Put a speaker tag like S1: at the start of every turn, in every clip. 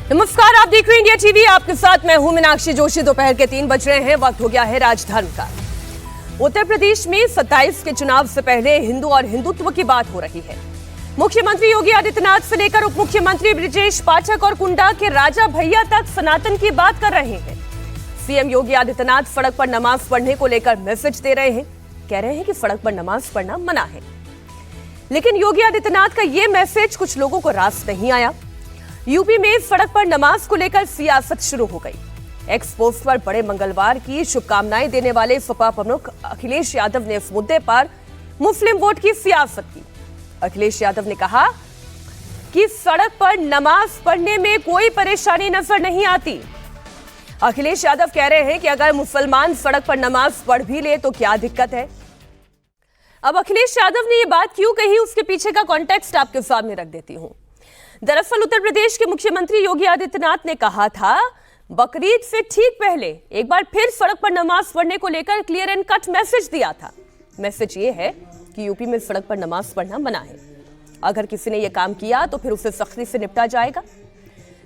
S1: नमस्कार, आप देख रहे हैं इंडिया टीवी। आपके साथ मैं हूं मीनाक्षी जोशी। दोपहर के 3 बज रहे हैं, वक्त हो गया है राजधर्म का। उत्तर प्रदेश में 27 के चुनाव से पहले हिंदू और हिंदुत्व की बात हो रही है। मुख्यमंत्री योगी आदित्यनाथ से लेकर उप मुख्यमंत्री ब्रिजेश पाठक और कुंडा के राजा भैया तक सनातन की बात कर रहे हैं। सीएम योगी आदित्यनाथ सड़क पर नमाज पढ़ने को लेकर मैसेज दे रहे हैं। कह रहे हैं कि सड़क पर नमाज पढ़ना मना है। लेकिन योगी आदित्यनाथ का यह मैसेज कुछ लोगों को रास नहीं आया। यूपी में सड़क पर नमाज को लेकर सियासत शुरू हो गई। एक्स पोस्ट पर बड़े मंगलवार की शुभकामनाएं देने वाले सपा प्रमुख अखिलेश यादव ने इस मुद्दे पर मुस्लिम वोट की सियासत की। अखिलेश यादव ने कहा कि सड़क पर नमाज पढ़ने में कोई परेशानी नजर नहीं आती। अखिलेश यादव कह रहे हैं कि अगर मुसलमान सड़क पर नमाज पढ़ भी ले तो क्या दिक्कत है। अब अखिलेश यादव ने ये बात क्यों कही, उसके पीछे का कॉन्टेक्स्ट आपके सामने रख देती हूं। दरअसल उत्तर प्रदेश के मुख्यमंत्री योगी आदित्यनाथ ने कहा था, बकरीद से ठीक पहले एक बार फिर सड़क पर नमाज पढ़ने को लेकर क्लियर एंड कट मैसेज दिया था। मैसेज ये है कि यूपी में सड़क पर नमाज पढ़ना मना है। अगर किसी ने यह काम किया तो फिर उसे सख्ती से निपटा जाएगा।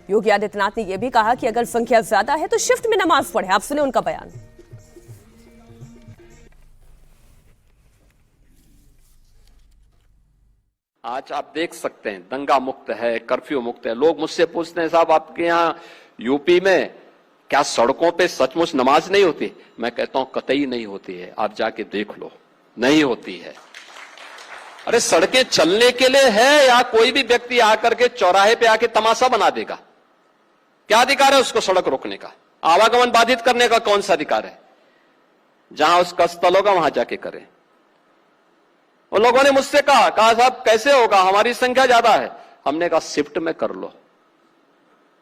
S1: योगी आदित्यनाथ ने यह भी कहा कि अगर संख्या ज्यादा है तो शिफ्ट में नमाज पढ़े। आप सुने उनका बयान।
S2: आज आप देख सकते हैं दंगा मुक्त है, कर्फ्यू मुक्त है। लोग मुझसे पूछते हैं, साहब आपके यहाँ यूपी में क्या सड़कों पे सचमुच नमाज नहीं होती? मैं कहता हूं कतई नहीं होती है। आप जाके देख लो, नहीं होती है। अरे सड़कें चलने के लिए है या कोई भी व्यक्ति आकर के चौराहे पे आके तमाशा बना देगा? क्या अधिकार है उसको सड़क रोकने का? आवागमन बाधित करने का कौन सा अधिकार है? जहां उसका स्थल होगा वहां जाके करें। उन लोगों ने मुझसे कहा साहब कैसे होगा, हमारी संख्या ज्यादा है। हमने कहा शिफ्ट में कर लो।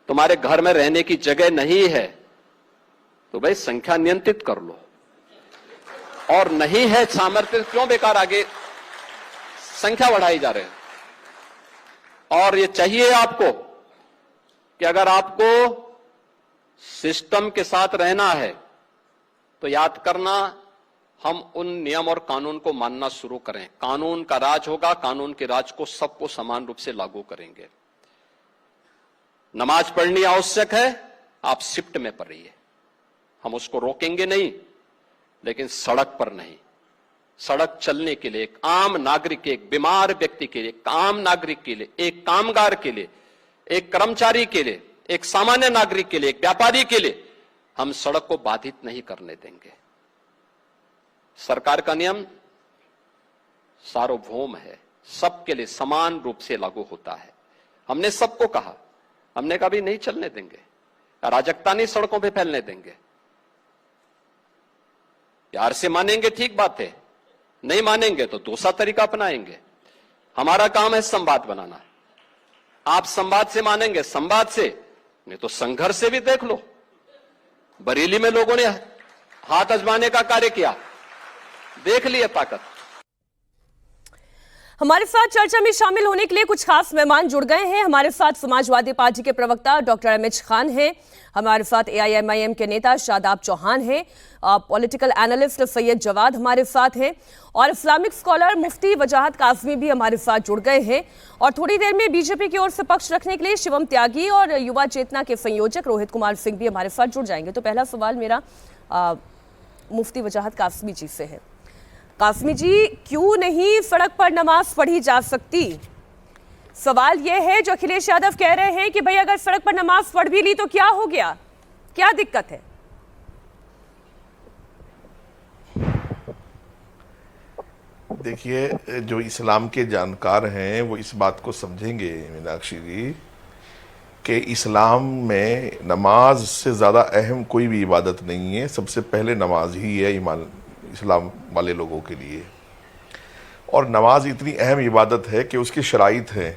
S2: तुम्हारे घर में रहने की जगह नहीं है तो भाई संख्या नियंत्रित कर लो, और नहीं है सामर्थ्य क्यों बेकार आगे संख्या बढ़ाई जा रहे हैं। और ये चाहिए आपको कि अगर आपको सिस्टम के साथ रहना है तो याद करना, हम उन नियम और कानून को मानना शुरू करें। कानून का राज होगा, कानून के राज को सबको समान रूप से लागू करेंगे। नमाज पढ़नी आवश्यक है, आप शिफ्ट में पढ़िए, हम उसको रोकेंगे नहीं, लेकिन सड़क पर नहीं। सड़क चलने के लिए एक आम नागरिक के, एक बीमार व्यक्ति के लिए, एक आम नागरिक के लिए, एक कामगार के लिए, एक कर्मचारी के लिए, एक सामान्य नागरिक के लिए, एक व्यापारी के लिए हम सड़क को बाधित नहीं करने देंगे। सरकार का नियम सार्वभौम है, सबके लिए समान रूप से लागू होता है। हमने सबको कहा, हमने कभी नहीं चलने देंगे, अराजकता नहीं सड़कों पे फैलने देंगे। प्यार से मानेंगे ठीक बात है, नहीं मानेंगे तो दूसरा तरीका अपनाएंगे। हमारा काम है संवाद बनाना। आप संवाद से मानेंगे, संवाद से, नहीं तो संघर्ष से भी देख लो। बरेली में लोगों ने हाथ आजमाने का कार्य किया, देख लिया ताकत।
S1: हमारे साथ चर्चा में शामिल होने के लिए कुछ खास मेहमान जुड़ गए हैं। हमारे साथ समाजवादी पार्टी के प्रवक्ता डॉक्टर अमित खान हैं। हमारे साथ एआईएमआईएम के नेता शादाब चौहान हैं। पॉलिटिकल एनालिस्ट सैयद जवाद हमारे साथ हैं, और इस्लामिक स्कॉलर मुफ्ती वजाहत काजमी भी हमारे साथ जुड़ गए हैं। और थोड़ी देर में बीजेपी की ओर से पक्ष रखने के लिए शिवम त्यागी और युवा चेतना के संयोजक रोहित कुमार सिंह भी हमारे साथ जुड़ जाएंगे। तो पहला सवाल मेरा मुफ्ती वजाहत काजमी जी से है। कासमी जी, क्यों नहीं सड़क पर नमाज पढ़ी जा सकती? सवाल यह है जो अखिलेश यादव कह रहे हैं कि भाई अगर सड़क पर नमाज पढ़ भी ली तो क्या हो गया, क्या दिक्कत है?
S3: देखिए, जो इस्लाम के जानकार हैं वो इस बात को समझेंगे मीनाक्षी जी कि इस्लाम में नमाज से ज़्यादा अहम कोई भी इबादत नहीं है। सबसे पहले नमाज ही है ईमान इस्लाम वाले लोगों के लिए। और नमाज इतनी अहम इबादत है कि उसकी शराइत है।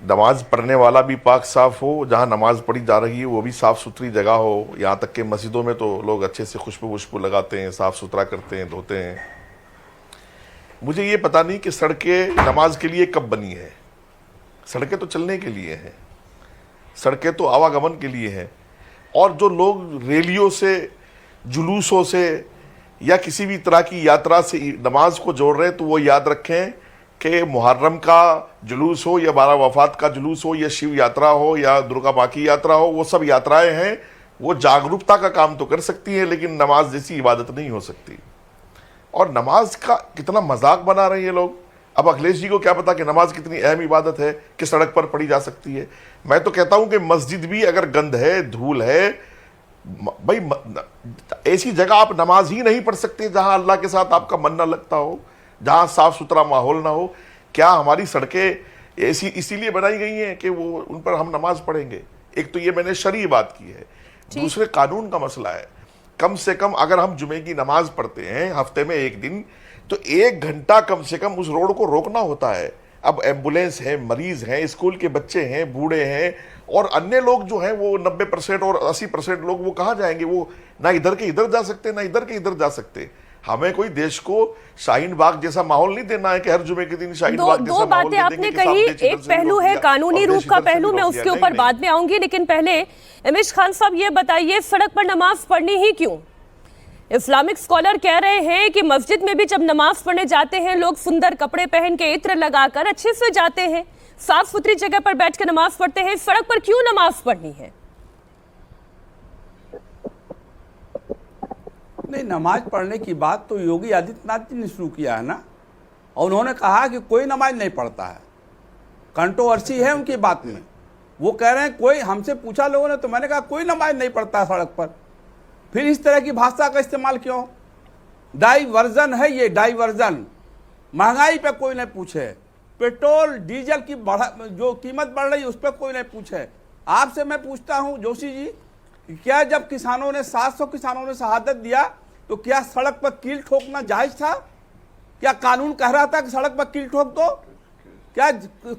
S3: नमाज पढ़ने वाला भी पाक साफ हो, जहाँ नमाज पढ़ी जा रही है वो भी साफ़ सुथरी जगह हो। यहाँ तक कि मस्जिदों में तो लोग अच्छे से खुशबू लगाते हैं, साफ़ सुथरा करते हैं, धोते हैं। मुझे ये पता नहीं कि सड़कें नमाज के लिए कब बनी है। सड़कें तो चलने के लिए हैं, सड़कें तो आवागमन के लिए हैं। और जो लोग रैलियों से, जुलूसों से या किसी भी तरह की यात्रा से नमाज को जोड़ रहे हैं, तो वो याद रखें कि मुहर्रम का जुलूस हो या 12 वफात का जुलूस हो या शिव यात्रा हो या दुर्गा माँ की यात्रा हो, वो सब यात्राएं हैं, वो जागरूकता का काम तो कर सकती हैं, लेकिन नमाज जैसी इबादत नहीं हो सकती। और नमाज का कितना मजाक बना रहे हैं लोग। अब अखिलेश जी को क्या पता कि नमाज कितनी अहम इबादत है कि सड़क पर पढ़ी जा सकती है। मैं तो कहता हूं कि मस्जिद भी अगर गंद है, धूल है, भाई ऐसी जगह आप नमाज ही नहीं पढ़ सकते जहां अल्लाह के साथ आपका मन ना लगता हो, जहां साफ सुथरा माहौल ना हो। क्या हमारी सड़कें ऐसी इसीलिए बनाई गई हैं कि वो उन पर हम नमाज पढ़ेंगे? एक तो ये मैंने शरई बात की है, दूसरे कानून का मसला है। कम से कम अगर हम जुमे की नमाज पढ़ते हैं हफ्ते में एक दिन, तो 1 घंटा कम से कम उस रोड को रोकना होता है। अब एम्बुलेंस है, मरीज हैं, स्कूल के बच्चे हैं, बूढ़े हैं और अन्य लोग जो हैं वो 90% और 80% लोग वो कहाँ जाएंगे? वो ना इधर के इधर जा सकते, ना इधर के इधर जा सकते। हमें कोई देश को शाहीन बाग जैसा माहौल नहीं देना है कि हर जुमे के दिन शाहीन बाग जैसा
S1: दो बातें आपने कही, एक पहलू है कानूनी रूप का पहलू, मैं उसके ऊपर बाद में आऊंगी, लेकिन पहले इमेश खान साहब ये बताइए, सड़क पर नमाज पढ़नी ही क्यों? इस्लामिक स्कॉलर कह रहे हैं कि मस्जिद में भी जब नमाज पढ़ने जाते हैं लोग सुंदर कपड़े पहन के, इत्र लगाकर अच्छे से जाते हैं, साफ सुथरी जगह पर बैठ के नमाज पढ़ते हैं, सड़क पर क्यों नमाज पढ़नी है?
S4: नहीं, नमाज पढ़ने की बात तो योगी आदित्यनाथ जी ने शुरू किया है ना, और उन्होंने कहा कि कोई नमाज नहीं पढ़ता है। कंट्रोवर्सी है उनकी बात में। वो कह रहे हैं कोई, हमसे पूछा लोगों ने तो मैंने कहा कोई नमाज नहीं पढ़ता सड़क पर। फिर इस तरह की भाषा का इस्तेमाल क्यों? डाइवर्जन है ये, डाइवर्जन। महंगाई पे कोई नहीं पूछे, पेट्रोल डीजल की जो कीमत बढ़ रही है उस पर कोई नहीं पूछे। आपसे मैं पूछता हूं जोशी जी, क्या जब किसानों ने 700 किसानों ने शहादत दिया तो क्या सड़क पर कील ठोकना जायज था? क्या कानून कह रहा था कि सड़क पर कील ठोक दो? क्या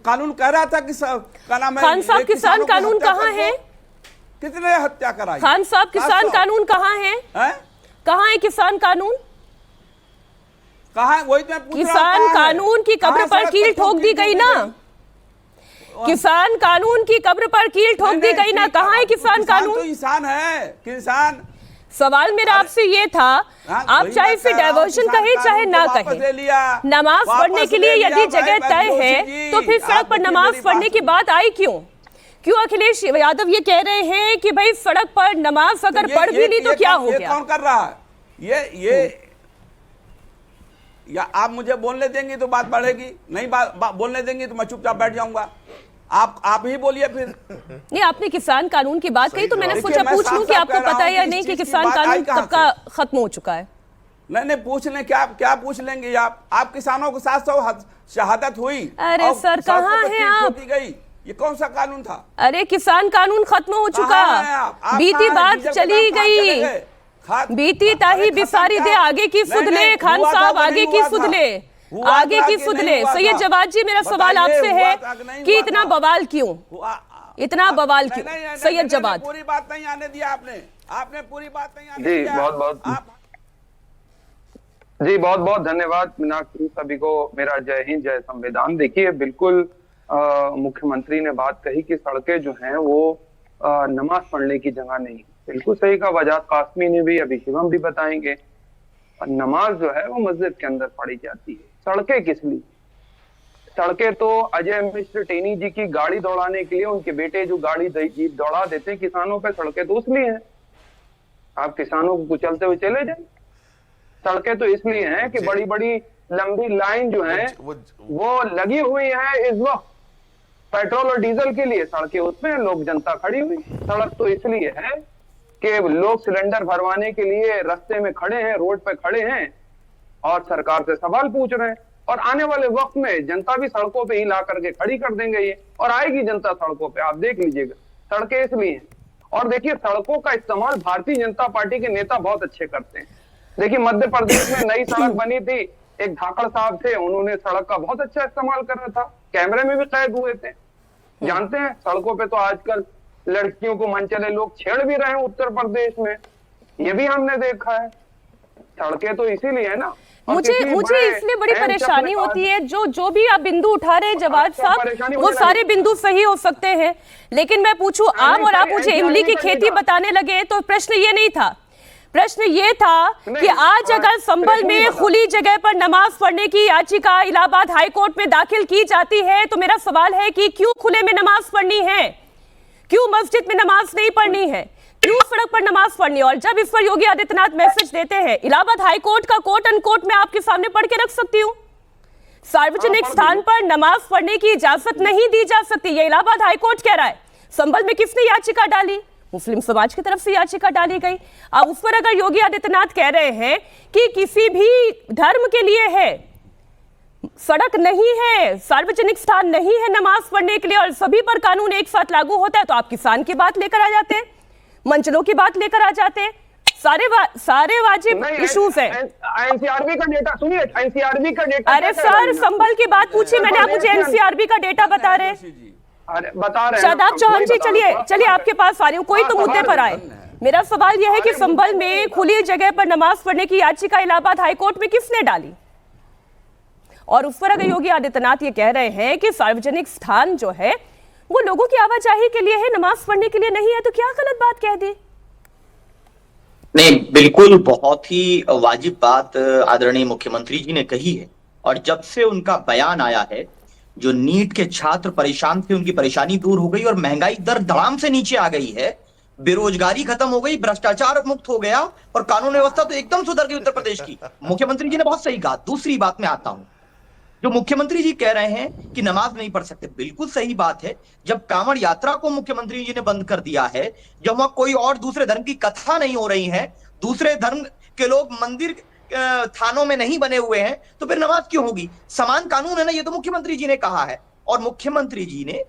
S4: कानून कह रहा था कि क्या नाम है,
S1: खान साहब किसान कानून कहाँ है?
S4: कितने हत्या कराई?
S1: खान साहब किसान कानून कहाँ है? कहाँ है किसान कानून?
S4: कहाँ? वही तो मैं पूछ रहा हूं,
S1: किसान कानून की कब्र पर कील ठोक दी गई ना, किसान कानून की कब्र पर कील ठोक दी गई ना, कहाँ है किसान कानून?
S4: तो इंसान है, किसान।
S1: सवाल मेरा आपसे ये था, आप चाहे इसे डाइवर्जन कहे चाहे ना कहे, नमाज पढ़ने के लिए यदि जगह तय है तो फिर सड़क पर नमाज पढ़ने की बात आई क्यों? क्यों अखिलेश यादव ये कह रहे हैं कि भाई सड़क पर नमाज अगर पढ़ भी ली तो क्या हो गया?
S4: कौन कर रहा है ये? या आप मुझे बोलने देंगे तो बात बढ़ेगी, नहीं बोलने देंगे तो मैं चुपचाप बैठ जाऊंगा। आप ही बोलिए फिर।
S1: नहीं, आपने किसान कानून की बात कही तो मैंने सोचा पूछ लूं कि आपको पता है या नहीं कि किसान कानून कब का खत्म हो चुका है।
S4: नहीं, पूछ लें, क्या पूछ लेंगे आप किसानों को 700 शहादत हुई।
S1: अरे सर कहाँ हैं आप?
S4: ये कौन सा कानून था?
S1: अरे किसान कानून खत्म हो चुका, बीती बात चली गई, बीती ताही बिसारी दे, आगे की सुध ले खान साहब, आगे की सुध ले, आगे की सुध ले। सैयद जवाद जी, मेरा सवाल आपसे है कि इतना बवाल क्यों, इतना बवाल क्यों? सैयद जवाद,
S4: पूरी बात नहीं आने दिया आपने पूरी बात नहीं आने
S5: दिया। जी बहुत बहुत धन्यवाद मीनाक्षी, सभी को मेरा जय हिंद जय संविधान। देखिए बिल्कुल मुख्यमंत्री ने बात कही कि सड़कें जो हैं वो नमाज पढ़ने की जगह नहीं, बिल्कुल सही कहा। वजात कासमी ने भी, अभी शिवम भी बताएंगे, नमाज जो है वो मस्जिद के अंदर पढ़ी जाती है। सड़कें किस लिए? सड़कें तो अजय मिश्र टेनी जी की गाड़ी दौड़ाने के लिए, उनके बेटे जो गाड़ी जीप दौड़ा देते हैं किसानों पे, सड़कें तो इसलिए हैं आप किसानों को कुचलते हुए चले जाए। सड़कें तो इसलिए हैं कि बड़ी बड़ी लंबी लाइन जो है वो लगी हुई है इस वक्त पेट्रोल और डीजल के लिए। सड़कें उसमें लोग जनता खड़ी हुई। सड़क तो इसलिए है कि लोग सिलेंडर भरवाने के लिए रास्ते में खड़े हैं, रोड पे खड़े हैं और सरकार से सवाल पूछ रहे हैं। और आने वाले वक्त में जनता भी सड़कों पे ही ला करके खड़ी कर देंगे ये, और आएगी जनता सड़कों पे, आप देख लीजिएगा। सड़कें इसलिए हैं। और देखिए सड़कों का इस्तेमाल भारतीय जनता पार्टी के नेता बहुत अच्छे करते हैं। देखिए मध्य प्रदेश में नई सड़क बनी थी, एक धाकड़ साहब थे, उन्होंने सड़क का बहुत अच्छा इस्तेमाल कर रहा था, कैमरे में भी कैद हुए थे। जानते हैं सड़कों पे तो आजकल लड़कियों को मनचले लोग छेड़ भी रहे हैं उत्तर प्रदेश में, ये भी हमने देखा है। सड़कें तो इसीलिए है ना।
S1: मुझे इसलिए बड़ी परेशानी होती है, जो भी आप बिंदु उठा रहे हैं जवाद साहब, वो सारे बिंदु सही हो सकते हैं, लेकिन मैं पूछूं आम और आप मुझे इमली की खेती बताने लगे तो प्रश्न ये नहीं था। प्रश्न ये था कि आज अगर संभल में खुली जगह पर नमाज पढ़ने की याचिका इलाहाबाद हाईकोर्ट में दाखिल की जाती है तो मेरा सवाल है कि क्यों खुले में नमाज पढ़नी है, क्यों मस्जिद में नमाज नहीं पढ़नी है, क्यों सड़क पर नमाज पढ़नी है? और जब इस पर योगी आदित्यनाथ मैसेज देते हैं, इलाहाबाद हाईकोर्ट का कोट अनकोट मैं आपके सामने पढ़ के रख सकती हूँ, सार्वजनिक स्थान पर नमाज पढ़ने की इजाजत नहीं दी जा सकती, ये इलाहाबाद हाईकोर्ट कह रहा है। संभल में किसने याचिका डाली? मुस्लिम समाज की तरफ से याचिका डाली गई। अब उस पर अगर योगी आदित्यनाथ कह रहे हैं कि किसी भी धर्म के लिए है, सड़क नहीं है, सार्वजनिक स्थान नहीं है नमाज पढ़ने के लिए और सभी पर कानून एक साथ लागू होता है, तो आप किसान की बात लेकर आ जाते हैं, मंचलों की बात लेकर आ जाते हैं, सारे वाजिब इश्यूज हैं।
S5: एनसीआरबी का डेटा सुनिए, एनसीआरबी का डेटा।
S1: अरे सर, संभल की बात पूछिए मैंने, आप मुझे एनसीआरबी का डेटा बता रहे हैं।
S5: अरे बता रहे हैं
S1: शादाब चौहान जी, चलिए आपके पास आ रही हूँ, कोई तो मुद्दे पर आए। मेरा सवाल यह है कि संभल में खुली जगह पर नमाज पढ़ने की याचिका इलाहाबाद हाईकोर्ट में किसने डाली? और उस पर अगर योगी आदित्यनाथ ये कह रहे हैं कि सार्वजनिक स्थान जो है वो लोगों की आवाजाही के लिए है, नमाज पढ़ने के लिए नहीं है, तो क्या गलत बात कह दी?
S6: नहीं, बिल्कुल बहुत ही वाजिब बात आदरणीय मुख्यमंत्री जी ने कही है। और जब से उनका बयान आया है, जो नीट के छात्र परेशान थे उनकी परेशानी दूर हो गई और महंगाई दर धड़ाम से नीचे आ गई है, बेरोजगारी खत्म हो गई, भ्रष्टाचार मुक्त हो गया और कानून व्यवस्था तो एकदम सुधर गई उत्तर प्रदेश की। मुख्यमंत्री जी ने बहुत सही कहा। दूसरी बात में आता हूं, जो मुख्यमंत्री जी कह रहे हैं कि नमाज नहीं पढ़ सकते, बिल्कुल सही बात है। जब कांवड़ यात्रा को मुख्यमंत्री जी ने बंद कर दिया है, जब वहां कोई और दूसरे धर्म की कथा नहीं हो रही है, दूसरे धर्म के लोग मंदिर थानों में नहीं बने हुए हैं, तो फिर नमाज क्यों होगी? समान कानून है ना, ये तो मुख्यमंत्री जी ने कहा है। और मुख्यमंत्री जी ने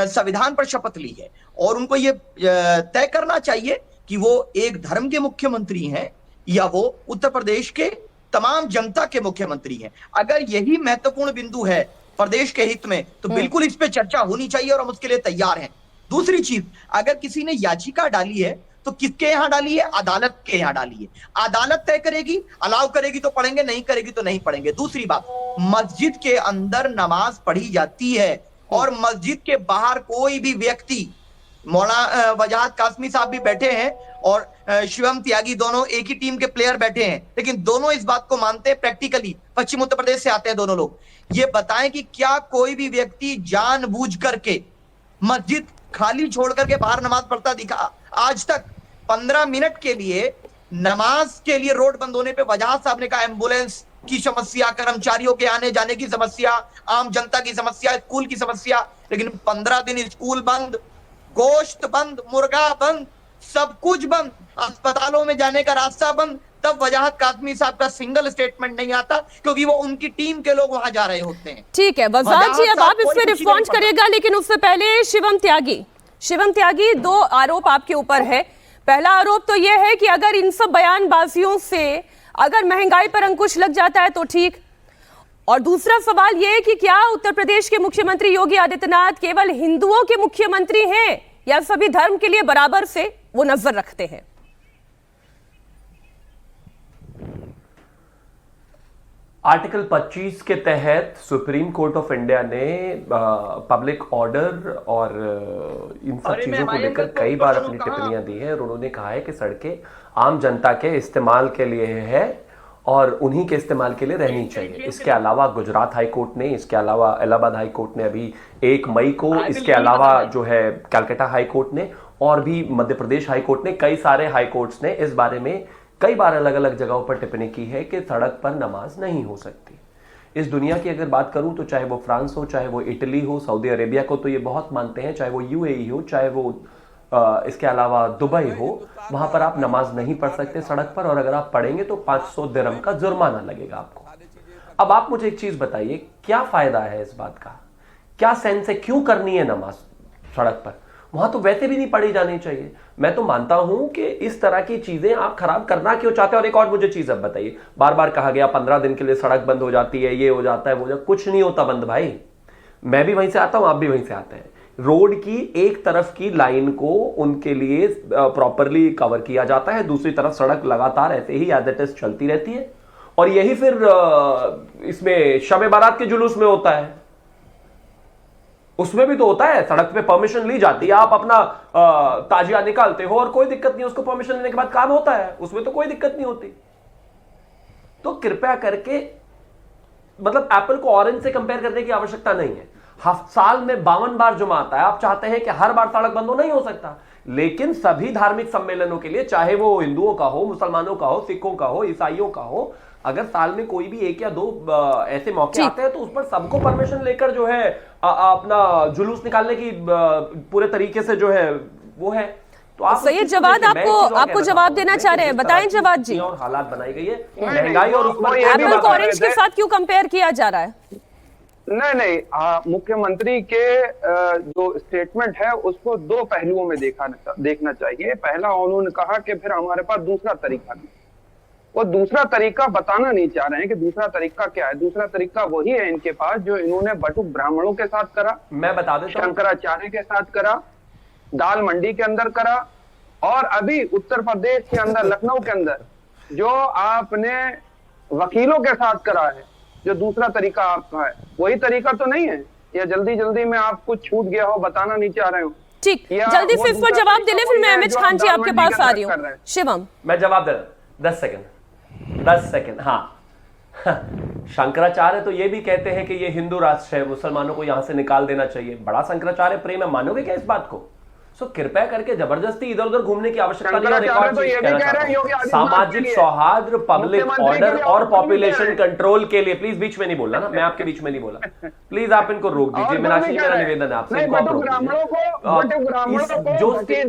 S6: संविधान पर शपथ ली है और उनको ये तय करना चाहिए कि वो एक धर्म के मुख्यमंत्री हैं या वो उत्तर प्रदेश के तमाम जनता के मुख्यमंत्री हैं। अगर यही महत्वपूर्ण बिंदु है प्रदेश के हित में, तो बिल्कुल इस पे चर्चा होनी चाहिए और हम उसके लिए तैयार हैं। दूसरी चीज, अगर किसी ने याचिका डाली है तो किसके यहां डाली है? अदालत के यहां डाली है। अदालत तय करेगी, अलाउ करेगी तो पढ़ेंगे, नहीं करेगी तो नहीं पढ़ेंगे। दूसरी बात, मस्जिद के अंदर नमाज पढ़ी जाती है और मस्जिद के बाहर कोई भी व्यक्ति, मौलाना वजाहत कासमी साहब भी बैठे हैं और शिवम त्यागी, दोनों एक ही टीम के प्लेयर बैठे हैं, लेकिन दोनों इस बात को मानते हैं प्रैक्टिकली। पश्चिम उत्तर प्रदेश से आते हैं दोनों लोग। ये बताएं कि क्या कोई भी व्यक्ति जानबूझ करके मस्जिद खाली छोड़ करके बाहर नमाज पढ़ता दिखा? आज तक 15 मिनट के लिए नमाज के लिए रोड बंद होने पे वजाहत साहब ने कहा एम्बुलेंस की समस्या, कर्मचारियों के आने जाने की समस्या, आम जनता की समस्या, स्कूल की समस्या, लेकिन 15 दिन स्कूल बंद, गोश्त बंद, मुर्गा बंद, सब कुछ बंद, अस्पतालों में जाने का रास्ता बंद। तब वजाहत कासमी साहब का सिंगल स्टेटमेंट नहीं आता क्योंकि वो उनकी टीम के लोग वहां जा रहे होते हैं।
S1: ठीक है वजाहत जी, अब आप इस पे रिस्पॉन्स करिएगा, लेकिन उससे पहले शिवम त्यागी, 2 आरोप आपके ऊपर है। पहला आरोप तो यह है कि अगर इन सब बयानबाजियों से अगर महंगाई पर अंकुश लग जाता है तो ठीक, और दूसरा सवाल यह है कि क्या उत्तर प्रदेश के मुख्यमंत्री योगी आदित्यनाथ केवल हिंदुओं के मुख्यमंत्री हैं या सभी धर्म के लिए बराबर से वो नजर रखते हैं?
S7: आर्टिकल 25 के तहत सुप्रीम कोर्ट ऑफ इंडिया ने पब्लिक ऑर्डर और इन सब चीजों को लेकर कई बार अपनी टिप्पणियां दी है और उन्होंने कहा है कि सड़कें आम जनता के इस्तेमाल के लिए है और उन्हीं के इस्तेमाल के लिए रहनी चाहिए। इसके अलावा गुजरात हाई कोर्ट ने, इसके अलावा इलाहाबाद हाई कोर्ट ने अभी 1 मई को, इसके अलावा जो है कलकत्ता हाई कोर्ट ने और भी मध्य प्रदेश हाई कोर्ट ने, कई सारे हाई कोर्ट्स ने इस बारे में कई बार अलग अलग जगहों पर टिप्पणी की है कि सड़क पर नमाज नहीं हो सकती। इस दुनिया की अगर बात करूं तो चाहे वो फ्रांस हो, चाहे वो इटली हो, सऊदी अरेबिया को तो ये बहुत मानते हैं, चाहे वो यूएई हो, चाहे वो इसके अलावा दुबई हो, वहां पर आप नमाज नहीं पढ़ सकते सड़क पर, और अगर आप पढ़ेंगे तो 500 दिरहम का जुर्माना लगेगा आपको। अब आप मुझे एक चीज बताइए, क्या फायदा है इस बात का? क्या सेंस है, क्यों करनी है नमाज सड़क पर? वहां तो वैसे भी नहीं पढ़ी जानी चाहिए। मैं तो मानता हूं कि इस तरह की चीजें आप खराब करना क्यों चाहते हैं? और एक और मुझे चीज अब बताइए, बार बार कहा गया 15 दिन के लिए सड़क बंद हो जाती है, ये हो जाता है, वो जाता है। कुछ नहीं होता बंद भाई, मैं भी वहीं से आता हूं, आप भी वहीं से आते हैं। रोड की एक तरफ की लाइन को उनके लिए प्रॉपरली कवर किया जाता है, दूसरी तरफ सड़क लगातार ऐसे ही एज इट इज चलती रहती है, और यही फिर इसमें शब बारात के जुलूस में होता है। उसमें भी तो होता है, सड़क पे परमिशन ली जाती है, आप अपना ताजिया निकालते हो और कोई दिक्कत नहीं, उसको परमिशन लेने के बाद काम होता है, उसमें तो कोई दिक्कत नहीं होती। तो कृपया करके मतलब एप्पल को ऑरेंज से कंपेयर करने की आवश्यकता नहीं है। साल में 52 बार जुमा आता है, आप चाहते हैं कि हर बार सड़क बंद हो, नहीं हो सकता, लेकिन सभी धार्मिक सम्मेलनों के लिए, चाहे वो हिंदुओं का हो, मुसलमानों का हो, सिखों का हो, ईसाइयों का हो, अगर साल में कोई भी 1 या 2 ऐसे मौके आते हैं तो उस पर सबको परमिशन लेकर जो है अपना जुलूस निकालने की पूरे तरीके से जो है वो है। तो आप
S1: सैयद जवाद आपको जवाब देना चाह रहे हैं, बताएं जवाद जी।
S7: और हालात बनाई गई है, महंगाई और उस पर
S1: एप्पल को ऑरेंज के साथ क्यों कंपेयर किया जा रहा है?
S5: नहीं, मुख्यमंत्री के जो स्टेटमेंट है उसको 2 पहलुओं में देखना चाहिए। पहला, उन्होंने कहा कि फिर हमारे पास दूसरा तरीका नहीं, वो दूसरा तरीका बताना नहीं चाह रहे हैं कि दूसरा तरीका क्या है। दूसरा तरीका वही है इनके पास जो इन्होंने बटुक ब्राह्मणों के साथ करा,
S7: मैं बता देता हूं,
S5: शंकराचार्य के साथ करा, दाल मंडी के अंदर करा, और अभी उत्तर प्रदेश के अंदर लखनऊ के अंदर जो आपने वकीलों के साथ करा है, जो दूसरा तरीका आपका है, वही तरीका तो नहीं है। या जल्दी जल्दी में आप कुछ छूट गया हो, बताना नहीं चाह रहे हो?
S1: ठीक, जल्दी से इस पर जवाब दे ले, फिर मैं अमित खान जी आपके पास आ रही हूँ। शिवम,
S7: मैं जवाब दे रहा हूं, 10 सेकंड। हाँ, शंकराचार्य तो ये भी कहते हैं कि ये हिंदू राष्ट्र है, मुसलमानों को यहां से निकाल देना चाहिए। बड़ा शंकराचार्य प्रेम है, मानोगे क्या इस बात को? सो कृपया करके जबरदस्ती इधर उधर घूमने की आवश्यकता नहीं है। सामाजिक सौहार्द, पब्लिक ऑर्डर और पॉपुलेशन कंट्रोल के लिए, प्लीज बीच में नहीं बोलना ना, मैं आपके बीच में नहीं बोला, प्लीज आप इनको रोक दीजिए। मीनाक्षी, मेरा निवेदन है आपसे, इनको आप रोक
S1: दीजिए।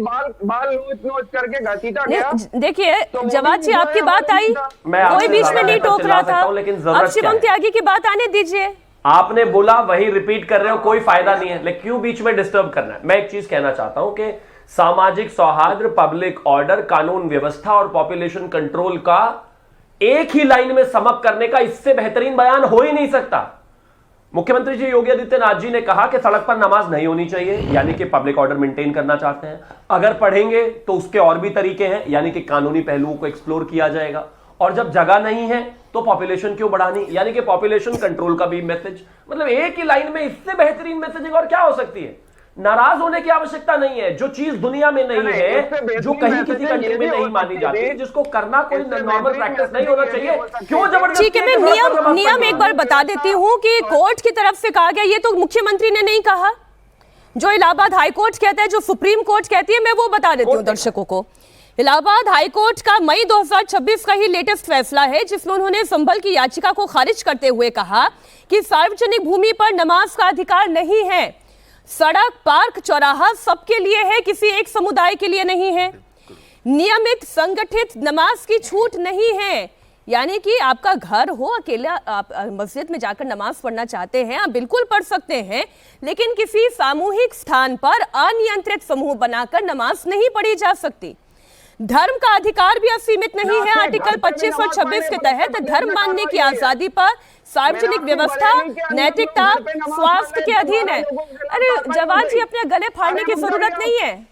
S1: देखिए जवाद जी, आपकी बात आई, कोई बीच में नहीं टोक रहा था,
S7: लेकिन
S1: अब शिवम त्यागी की बात आने दीजिए।
S7: आपने बोला वही रिपीट कर रहे हो, कोई फायदा नहीं है, लेकिन क्यों बीच में डिस्टर्ब करना है? मैं एक चीज कहना चाहता हूं कि सामाजिक सौहार्द, पब्लिक ऑर्डर, कानून व्यवस्था और पॉपुलेशन कंट्रोल का एक ही लाइन में सम अप करने का इससे बेहतरीन बयान हो ही नहीं सकता। मुख्यमंत्री जी योगी आदित्यनाथ जी ने कहा कि सड़क पर नमाज नहीं होनी चाहिए, यानी कि पब्लिक ऑर्डर मेंटेन करना चाहते हैं। अगर पढ़ेंगे तो उसके और भी तरीके हैं, यानी कि कानूनी पहलुओं को एक्सप्लोर किया जाएगा। और जब जगह नहीं है तो पॉपुलेशन क्यों बढ़ानी, यानी कि पॉपुलेशन कंट्रोल का भी मैसेज। मतलब एक ही लाइन में इससे बेहतरीन मैसेजिंग और क्या हो सकती है? नाराज होने की आवश्यकता नहीं है। जो चीज दुनिया में नहीं है, जो कहीं किसी कंट्री में नहीं मानी जाती, जिसको करना कोई नॉर्मल प्रैक्टिस नहीं होना चाहिए, क्यों जबरदस्ती?
S1: ठीक है, मैं नियम एक बार बता देती हूँ कि कोर्ट की तरफ से कहा गया, ये तो मुख्यमंत्री ने नहीं कहा। जो इलाहाबाद हाई कोर्ट कहता है, जो सुप्रीम कोर्ट कहती है, मैं वो बता देती हूँ दर्शकों को। इलाहाबाद हाईकोर्ट का मई 2026 का ही लेटेस्ट फैसला है, जिसमें उन्होंने संभल की याचिका को खारिज करते हुए कहा कि सार्वजनिक भूमि पर नमाज का अधिकार नहीं है। सड़क, पार्क, चौराहा सबके लिए है, किसी एक समुदाय के लिए नहीं है। नियमित संगठित नमाज की छूट नहीं है, यानी कि आपका घर हो, अकेला आप मस्जिद में जाकर नमाज पढ़ना चाहते हैं, आप बिल्कुल पढ़ सकते हैं, लेकिन किसी सामूहिक स्थान पर अनियंत्रित समूह बनाकर नमाज नहीं पढ़ी जा सकती। धर्म का अधिकार भी असीमित नहीं है। आर्टिकल 25 और 26 के तहत धर्म मानने की आजादी पर सार्वजनिक व्यवस्था, नैतिकता, स्वास्थ्य के अधीन है। अरे जवाद जी, अपने गले फाड़ने की जरूरत नहीं है।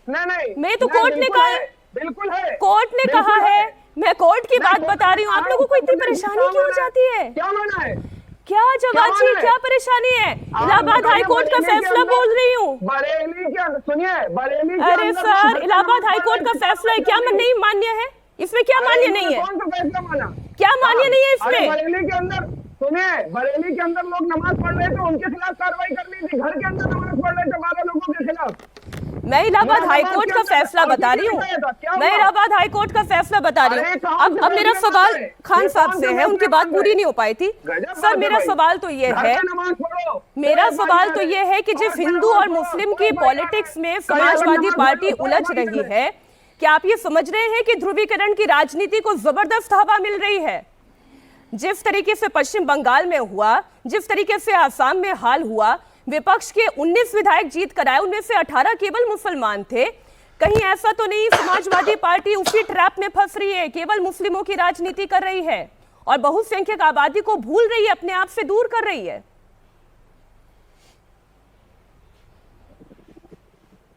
S1: मैं तो कोर्ट ने कहा है,
S5: बिल्कुल है,
S1: कोर्ट ने कहा है, मैं कोर्ट की बात बता रही हूँ। आप लोगों को इतनी परेशानी क्यों हो जाती है?
S5: क्या माना है?
S1: क्या जवाब जी, क्या परेशानी है? इलाहाबाद हाईकोर्ट का फैसला बोल रही हूँ।
S5: बरेली क्या, सुनिए, बरेली
S1: अरे सर, इलाहाबाद हाईकोर्ट का फैसला है, क्या नहीं मान्य है? इसमें क्या मान्य नहीं है?
S5: कौन सा फैसला माना?
S1: क्या मान्य नहीं है इसमें?
S5: बरेली के अंदर, सुनिए, बरेली के अंदर लोग नमाज पढ़ रहे थे, उनके खिलाफ कार्रवाई करनी थी। घर के अंदर नमाज पढ़ रहे थे 12 लोगों के खिलाफ।
S1: मैं इलाहाबाद हाईकोर्ट का फैसला बता रही हूँ, मैं इलाहाबाद हाईकोर्ट का फैसला बता रही हूँ। अब मेरा सवाल खान साहब से है, उनकी बात पूरी नहीं हो पाई थी। सर, मेरा सवाल तो ये है कि जिस हिंदू और मुस्लिम की पॉलिटिक्स में समाजवादी पार्टी उलझ रही है, क्या आप ये समझ रहे हैं कि ध्रुवीकरण की राजनीति को जबरदस्त हवा मिल रही है? जिस तरीके से पश्चिम बंगाल में हुआ, जिस तरीके से आसाम में हाल हुआ, विपक्ष के 19 विधायक जीत कर आए, उनमें से 18 केवल मुसलमान थे। कहीं ऐसा तो नहीं समाजवादी पार्टी उसी ट्रैप में फंस रही है, केवल मुस्लिमों की राजनीति कर रही है और बहुसंख्यक आबादी को भूल रही है, अपने आप से दूर कर रही है?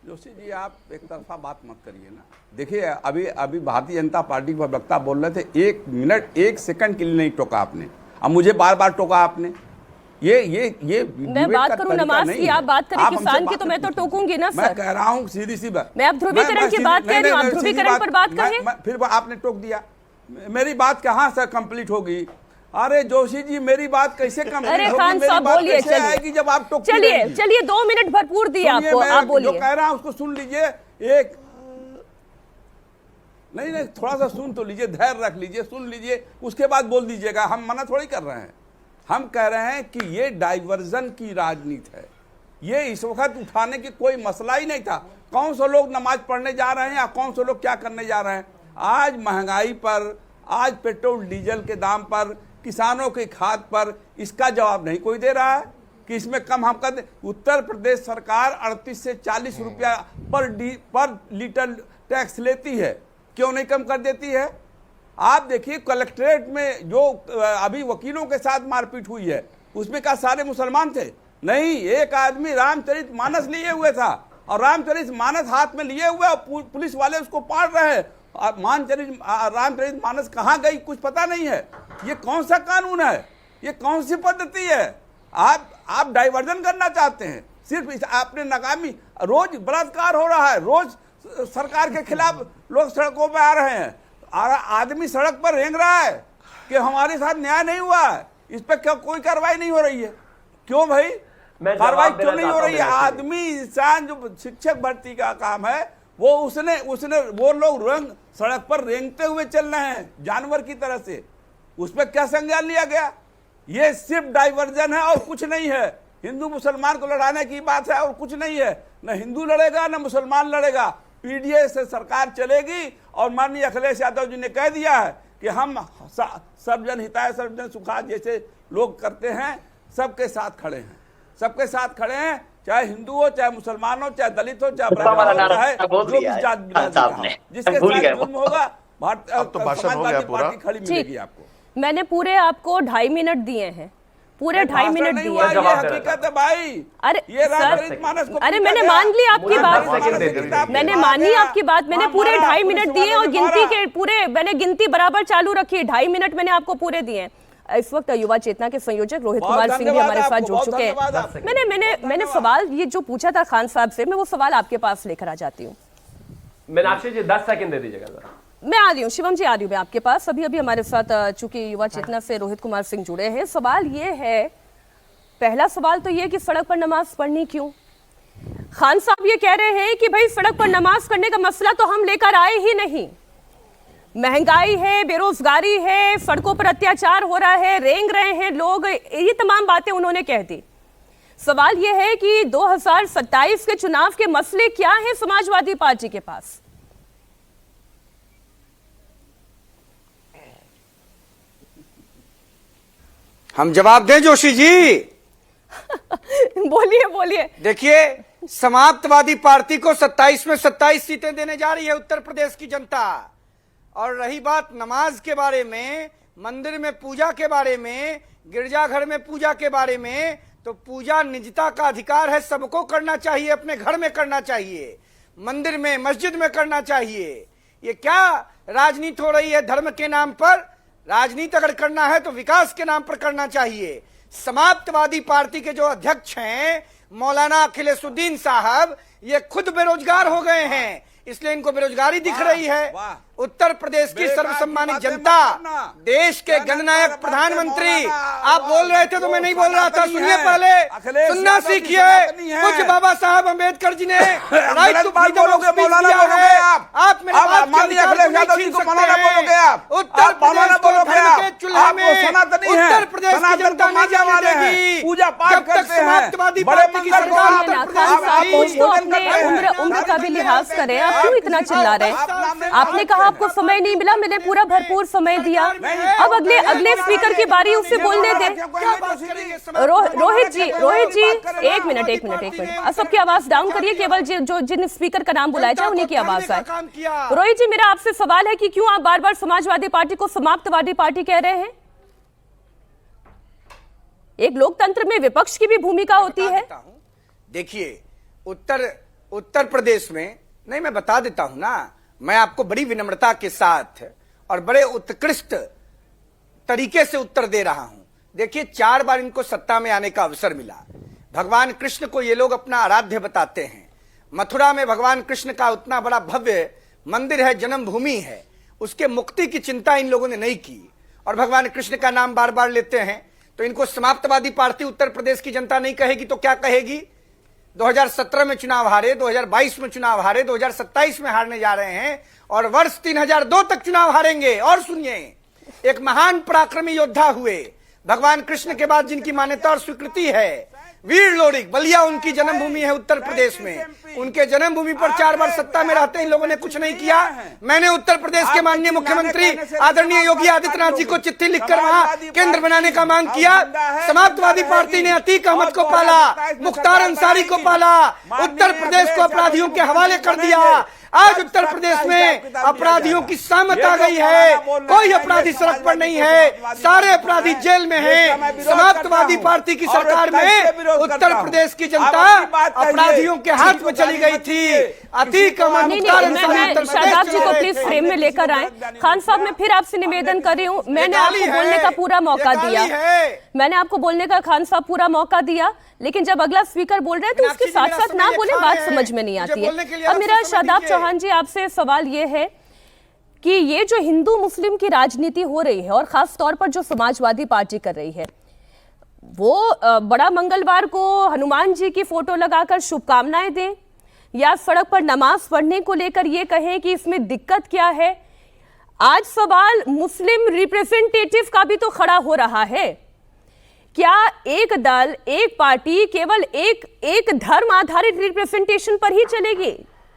S4: जोशी जी, आप एक तरफा बात मत करिए ना। देखिए, अभी भारतीय जनता पार्टी के प्रवक्ता बोल रहे थे, 1 मिनट 1 सेकंड के लिए नहीं टोका आपने, अब मुझे बार बार टोका आपने। ये
S1: मैं
S4: डिबेट
S1: बात
S4: का
S1: करूं
S4: तरीका
S1: नमाज
S4: नहीं
S1: की,
S4: है।
S1: आप बात करें
S4: आप हमसे
S1: किसान की,
S4: बात
S1: तो मैं तो
S4: पूछिए।
S1: टोकूंगी ना
S4: मैं
S1: सर।
S4: कह रहा हूँ सीधी सी बात।
S1: मैं अब ध्रुवीकरण की बात कह रही हूं, आप ध्रुवीकरण पर बात करें।
S4: फिर आपने टोक दिया, मेरी बात कहाँ से कंप्लीट होगी? अरे जोशी जी, मेरी बात कैसे कंप्लीट
S1: अरे
S4: होगी?
S1: खान
S4: मेरी
S1: साहब
S4: बात
S1: बोलिए,
S4: कैसे आएगी जब आप टोकती
S1: चलिए
S4: रहेंगी?
S1: चलिए 2 मिनट भरपूर दिए
S4: सुनिए,
S1: आपको,
S4: मैं
S1: आप
S4: जो
S1: बोलिए।
S4: कह रहा हूं उसको सुन लीजिए। एक नहीं, थोड़ा सा सुन तो लीजिए, धैर्य रख लीजिए, सुन लीजिए, उसके बाद बोल दीजिएगा। हम मना थोड़ी कर रहे हैं, हम कह रहे हैं कि ये डाइवर्जन की राजनीति है। ये इस वक्त उठाने की कोई मसला ही नहीं था। कौन से लोग नमाज पढ़ने जा रहे हैं या कौन से लोग क्या करने जा रहे हैं? आज महंगाई पर, आज पेट्रोल डीजल के दाम पर, किसानों की खाद पर इसका जवाब नहीं कोई दे रहा है कि इसमें कम हम कर दें। उत्तर प्रदेश सरकार 38 से 40 रुपया पर लीटर टैक्स लेती है, क्यों नहीं कम कर देती है? आप देखिए कलेक्ट्रेट में जो अभी वकीलों के साथ मारपीट हुई है, उसमें क्या सारे मुसलमान थे? नहीं, एक आदमी रामचरितमानस लिए हुए था और रामचरितमानस हाथ में लिए हुए और पुलिस वाले उसको पाड़ रहे हैं। रामचरितमानस कहाँ गई कुछ पता नहीं है। ये कौन सा कानून है? ये कौन सी पद्धति है? आप डाइवर्जन करना चाहते हैं सिर्फ आपने नाकामी। रोज बलात्कार हो रहा है, रोज सरकार के खिलाफ लोग सड़कों पर आ रहे हैं, आदमी सड़क पर रेंग रहा है कि हमारे साथ न्याय नहीं हुआ है, इस पर क्या कोई कार्रवाई नहीं हो रही है? क्यों भाई कार्रवाई क्यों नहीं हो रही है? आदमी इंसान जो शिक्षक भर्ती का काम है वो उसने वो लोग सड़क पर रेंगते हुए चल रहे हैं जानवर की तरह से, उस पर क्या संज्ञान लिया गया? ये सिर्फ डाइवर्जन है और कुछ नहीं है। हिंदू मुसलमान को लड़ाने की बात है और कुछ नहीं है। न हिंदू लड़ेगा न मुसलमान लड़ेगा, पीडीए से सरकार चलेगी। और माननीय अखिलेश यादव जी ने कह दिया है कि हम सर्वजन हिताय सर्वजन सुखाय जैसे लोग करते हैं, सबके साथ खड़े हैं, सबके साथ खड़े हैं, चाहे हिंदू हो, चाहे मुसलमान हो, चाहे दलित हो, चाहे ब्राह्मण हो, चाहे जो भी जात बिरादरी हो, जिसके साथ जुल्म होगा समाजवादी पार्टी खड़ी मिलेगी आपको।
S1: मैंने पूरे आपको 2.5 मिनट दिए हैं, पूरे 2.5 मिनट दिए।
S4: ये हकीकत है भाई।
S1: अरे
S4: ये
S1: सर,
S4: रामचरितमानस को
S1: अरे मैंने मान ली आपकी बात, मैंने मानी आपकी बात। मैंने पूरे 2.5 मिनट दिए और गिनती के पूरे मैंने गिनती बराबर चालू रखी। 2.5 मिनट मैंने आपको पूरे दिए। इस वक्त युवा चेतना के संयोजक रोहित कुमार सिंह भी हमारे साथ जुड़ चुके हैं। मैंने सवाल ये जो पूछा था खान साहब से, मैं वो सवाल आपके पास लेकर आ जाती हूँ।
S7: मीनाक्षी जी 10 सेकंड दे दीजिएगा जरा।
S1: मैं आ रही हूँ, शिवम जी आ रही हूँ मैं आपके पास। अभी हमारे साथ चूंकि युवा चेतना से रोहित कुमार सिंह जुड़े हैं। सवाल ये है, पहला सवाल तो ये कि सड़क पर नमाज पढ़नी क्यों? खान साहब ये कह रहे हैं कि भाई सड़क पर नमाज करने का मसला तो हम लेकर आए ही नहीं। महंगाई है, बेरोजगारी है, सड़कों पर अत्याचार हो रहा है, रेंग रहे हैं लोग, ये तमाम बातें उन्होंने कह दी। सवाल यह है कि 2027 के चुनाव के मसले क्या हैं समाजवादी पार्टी के पास?
S8: हम जवाब दें जोशी जी?
S1: बोलिए बोलिए।
S8: देखिए, समाप्तवादी पार्टी को 27 में 27 सीटें देने जा रही है उत्तर प्रदेश की जनता। और रही बात नमाज के बारे में, मंदिर में पूजा के बारे में, गिरजाघर में पूजा के बारे में, तो पूजा निजता का अधिकार है, सबको करना चाहिए, अपने घर में करना चाहिए, मंदिर में मस्जिद में करना चाहिए। ये क्या राजनीति हो रही है धर्म के नाम पर? राजनीति अगर करना है तो विकास के नाम पर करना चाहिए। समाप्तवादी पार्टी के जो अध्यक्ष हैं मौलाना अखिलेशुद्दीन साहब, ये खुद बेरोजगार हो गए हैं, इसलिए इनको बेरोजगारी दिख रही है। उत्तर प्रदेश की सर्वसम्मानित जनता, देश के जननायक प्रधानमंत्री, आप बोल रहे थे तो मैं नहीं बोल रहा था, सुनिए पहले, सुनना सीखिए। कुछ बाबा साहब अम्बेडकर जी ने right to freedom of speech दिया है। आप मेरे बात के अधिकार को नहीं छीन सकते हैं। उत्तर प्रदेश को धर्म के चूल्हे में उत्तर प्रदेश की जनता नहीं जाने देगी जब तक समाप्तवादी पार्टी की सरकार उत्तर प्रदेश में।
S1: उम्र का भी लिहाज करें, आप क्यों इतना चिल्ला रहे हैं? आपने कहा आपको समय नहीं मिला, मैंने पूरा भरपूर समय दिया। अब अगले स्पीकर की बारी, उससे बोलने दें। रोहित जी एक मिनट सबकी आवाज डाउन करिए, केवल जो जिन स्पीकर का नाम बुलाया जाए उन्हीं की आवाज आए। रोहित जी, मेरा आपसे सवाल है कि क्यों आप बार बार समाजवादी पार्टी को समाप्तवादी पार्टी कह रहे हैं? एक लोकतंत्र में विपक्ष की भी भूमिका होती है।
S8: देखिए, उत्तर प्रदेश में, नहीं मैं बता देता हूं ना, मैं आपको बड़ी विनम्रता के साथ और बड़े उत्कृष्ट तरीके से उत्तर दे रहा हूं। देखिए 4 बार इनको सत्ता में आने का अवसर मिला। भगवान कृष्ण को ये लोग अपना आराध्य बताते हैं। मथुरा में भगवान कृष्ण का उतना बड़ा भव्य मंदिर है, जन्मभूमि है, उसके मुक्ति की चिंता इन लोगों ने नहीं की और भगवान कृष्ण का नाम बार बार लेते हैं। तो इनको समाप्तवादी पार्टी उत्तर प्रदेश की जनता नहीं कहेगी तो क्या कहेगी? 2017 में चुनाव हारे, 2022 में चुनाव हारे, 2027 में हारने जा रहे हैं और वर्ष 3002 तक चुनाव हारेंगे। और सुनिए, एक महान पराक्रमी योद्धा हुए, भगवान कृष्ण के बाद जिनकी मान्यता और स्वीकृति है, वीर लोरिक, बलिया उनकी जन्मभूमि है उत्तर प्रदेश में। उनके जन्मभूमि पर 4 बार सत्ता में रहते इन लोगों ने कुछ नहीं किया। मैंने उत्तर प्रदेश के माननीय मुख्यमंत्री आदरणीय योगी आदित्यनाथ जी को चिट्ठी लिखकर वहां केंद्र बनाने का मांग किया। समाजवादी पार्टी ने अतीक अहमद को पाला, मुख्तार अंसारी को पाला, उत्तर प्रदेश को अपराधियों के हवाले कर दिया। आज उत्तर प्रदेश में अपराधियों की सामत आ गई है, कोई अपराधी सड़क पर नहीं है, सारे अपराधी जेल में हैं। समाजवादी पार्टी की सरकार में उत्तर प्रदेश की जनता अपराधियों के हाथ में चली गई थी। अतीक अहमद, मुख्तार अंसारी,
S1: शादाब जी को प्लीज फ्रेम में लेकर आए। खान साहब, मैं फिर आपसे निवेदन कर रही हूँ, मैंने आपको बोलने का पूरा मौका दिया, मैंने आपको बोलने का खान साहब पूरा मौका दिया, लेकिन जब अगला स्पीकर बोल रहे हैं तो उसके साथ साथ ना बोले, बात समझ में नहीं आती है। अब मेरा शादाब चौहान जी आपसे सवाल ये है कि ये जो हिंदू मुस्लिम की राजनीति हो रही है और खास तौर पर जो समाजवादी पार्टी कर रही है, वो बड़ा मंगलवार को हनुमान जी की फोटो लगाकर शुभकामनाएं दें या सड़क पर नमाज पढ़ने को लेकर ये कहें कि इसमें दिक्कत क्या है? आज सवाल मुस्लिम रिप्रेजेंटेटिव का भी तो खड़ा हो रहा है। क्या एक दल, एक पार्टी केवल एक धर्म आधारित रिप्रेजेंटेशन पर ही चलेगी?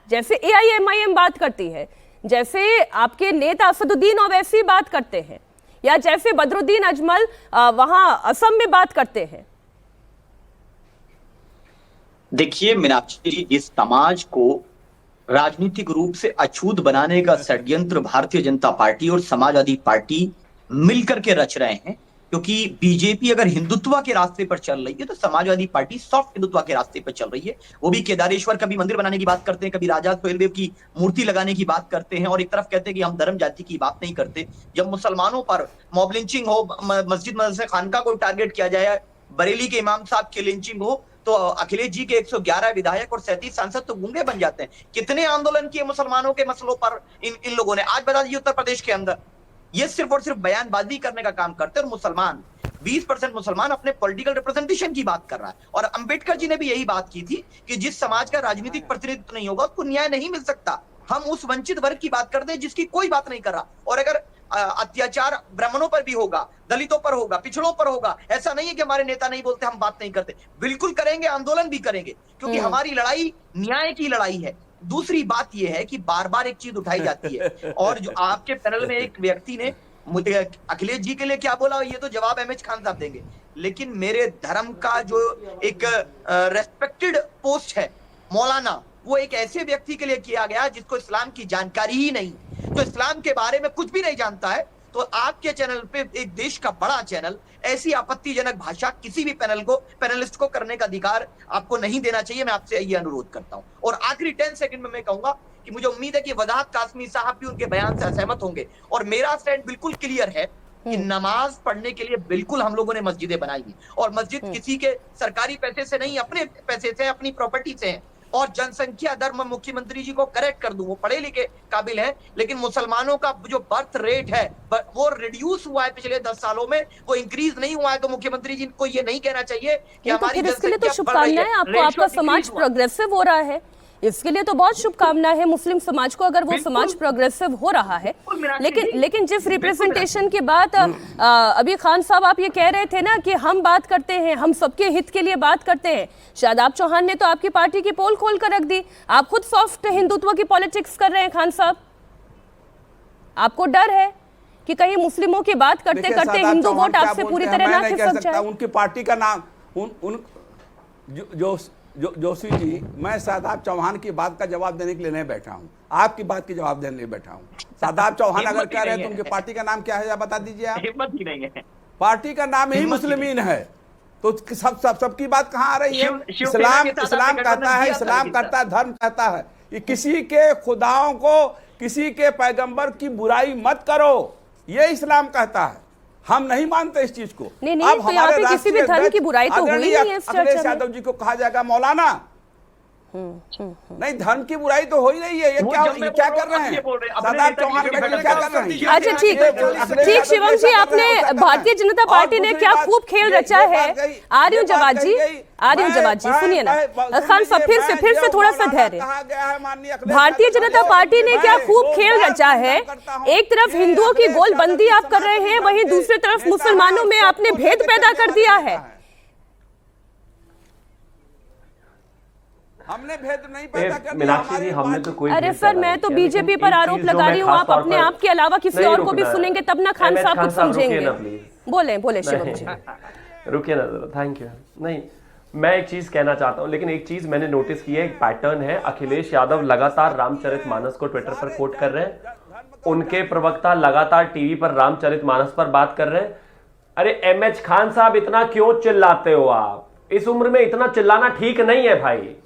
S1: जैसे AIMIM बात करती है, जैसे आपके नेता असदुद्दीन ओवैसी बात करते हैं, या जैसे बदरुद्दीन अजमल वहां असम में बात करते हैं।
S6: देखिए मीनाक्षी जी, इस समाज को राजनीतिक रूप से अछूत बनाने का षड्यंत्र भारतीय जनता पार्टी और समाजवादी पार्टी मिलकर के रच रहे हैं। क्योंकि बीजेपी अगर हिंदुत्व के रास्ते पर चल रही है तो समाजवादी पार्टी सॉफ्ट हिंदुत्व के रास्ते पर चल रही है। वो भी केदारेश्वर का भी मंदिर बनाने की बात करते हैं, कभी राजा सोहेलदेव की मूर्ति लगाने की बात करते हैं और एक तरफ कहते हैं कि हम धर्म जाति की बात नहीं करते। जब मुसलमानों पर मॉब लिंचिंग हो, मस्जिद मदरसा खानका को टारगेट किया जाए, बरेली के इमाम साहब की लिंचिंग हो, तो अखिलेश जी के 111 विधायक और 37 सांसद तो गूंगे बन जाते हैं। कितने आंदोलन किए मुसलमानों के मसलों पर इन लोगों ने? आज बता दीजिए उत्तर प्रदेश के अंदर ये सिर्फ और सिर्फ बयानबाजी करने का काम करते हैं। और मुसलमान 20% मुसलमान अपने पॉलिटिकल रिप्रेजेंटेशन की बात कर रहा है। और अंबेडकर जी ने भी यही बात की थी कि जिस समाज का राजनीतिक प्रतिनिधित्व नहीं होगा उसको न्याय नहीं मिल सकता। हम उस वंचित वर्ग की बात करते हैं जिसकी कोई बात नहीं कर रहा। और अगर अत्याचार ब्राह्मणों पर भी होगा, दलितों पर होगा, पिछड़ों पर होगा, ऐसा नहीं है कि हमारे नेता नहीं बोलते, हम बात नहीं करते। बिल्कुल करेंगे, आंदोलन भी करेंगे, क्योंकि हमारी लड़ाई न्याय की लड़ाई है। दूसरी बात यह है कि बार बार एक चीज उठाई जाती है और जो आपके पैनल में एक व्यक्ति ने मुझे अखिलेश जी के लिए क्या बोला ये तो जवाब एमएच खान साहब देंगे, लेकिन मेरे धर्म का जो एक रेस्पेक्टेड पोस्ट है मौलाना, वो एक ऐसे व्यक्ति के लिए किया गया जिसको इस्लाम की जानकारी ही नहीं, तो इस्लाम के बारे में कुछ भी नहीं जानता है। तो आपके चैनल पे, एक देश का बड़ा चैनल, ऐसी आपत्तिजनक भाषा किसी भी पैनलिस्ट को करने का अधिकार आपको नहीं देना चाहिए। मैं आपसे ये अनुरोध करता हूं। और आखिरी 10 सेकंड में मैं कहूंगा कि मुझे उम्मीद है कि वजाहत कासमी साहब भी उनके बयान से असहमत होंगे और मेरा स्टैंड बिल्कुल क्लियर है कि नमाज पढ़ने के लिए बिल्कुल हम लोगों ने मस्जिदें बनाई हैं और मस्जिद किसी के सरकारी पैसे से नहीं, अपने पैसे से, अपनी प्रॉपर्टी से है। और जनसंख्या दर में मुख्यमंत्री जी को करेक्ट कर दूं, वो पढ़े लिखे काबिल है, लेकिन मुसलमानों का जो बर्थ रेट है वो रिड्यूस हुआ है पिछले 10 सालों में, वो इंक्रीज नहीं हुआ है। तो मुख्यमंत्री जी को ये नहीं कहना चाहिए कि हमारी
S1: जनसंख्या शुभकामनाएं आपको, आपका समाज प्रोग्रेसिव हो रहा है, इसके लिए तो बहुत शुभकामना है मुस्लिम समाज को अगर वो समाज प्रोग्रेसिव हो रहा है। लेकिन जिस रिप्रेजेंटेशन की बात अभी खान साहब आप ये कह रहे थे ना कि हम बात करते हैं, हम सबके हित के लिए बात करते हैं, शादाब चौहान ने तो आपकी पार्टी की पोल खोल कर रख दी। आप खुद सॉफ्ट हिंदुत्व की पॉलिटिक्स कर रहे हैं खान साहब। आपको डर है कि कहीं मुस्लिमों की बात करते करते हिंदू वोट आपसे पूरी तरह ना खिसक जाए।
S4: उनकी पार्टी का नाम जोशी जी, मैं शादाब चौहान की बात का जवाब देने के लिए नहीं बैठा हूं, आपकी बात की जवाब देने के लिए बैठा हूं। शादाब चौहान अगर कह रहे हैं तो उनकी पार्टी का नाम क्या है या बता दीजिए आप।
S6: हिम्मत ही नहीं है,
S4: पार्टी का नाम ही मुस्लिमीन है, तो सबकी बात कहां आ रही है? इस्लाम कहता है, इस्लाम कहता है, धर्म कहता है कि किसी के खुदाओं को, किसी के पैगंबर की बुराई मत करो, ये इस्लाम कहता है। हम नहीं मानते इस चीज को।
S1: नहीं, नहीं, तो यहाँ पे किसी भी धर्म की बुराई तो हुई नहीं है इस चर्चा में।
S4: अखिलेश यादव जी को कहा जाएगा मौलाना। नहीं, धर्म की बुराई तो हो ही नहीं है। ये क्या कर रहे हैं सरदार चौहान, क्या कर रहे हैं?
S1: अच्छा ठीक शिवम जी, आपने भारतीय जनता पार्टी ने क्या खूब खेल रचा है। आ रही हूँ जवाब जी, सुनिए ना खान साहब, फिर से थोड़ा सा धैर्य। भारतीय जनता पार्टी ने क्या खूब खेल रचा है। एक तरफ हिंदुओं की गोलबंदी आप कर रहे हैं, वहीं दूसरी तरफ मुसलमानों में आपने भेद पैदा कर दिया है।
S4: हमने भेद नहीं पैदा कर दिया।
S7: मीनाक्षी जी, हमने तो कोई
S1: अरे सर, मैं तो बीजेपी पर आरोप लगा रही हूँ, आप अपने आप के अलावा किसी और को भी सुनेंगे तब ना खान साहब कुछ समझेंगे। बोले शिवम जी।
S7: रुकिए ना जरा, थैंक यू। नहीं, मैं एक चीज कहना चाहता हूं, लेकिन एक चीज मैंने नोटिस की है, एक पैटर्न है। अखिलेश यादव लगातार रामचरितमानस को ट्विटर पर कोट कर रहे हैं, उनके प्रवक्ता लगातार टीवी पर रामचरितमानस पर बात कर रहे हैं। अरे एमएच खान साहब, इतना क्यों चिल्लाते हो आप? इस उम्र में इतना चिल्लाना ठीक नहीं है भाई।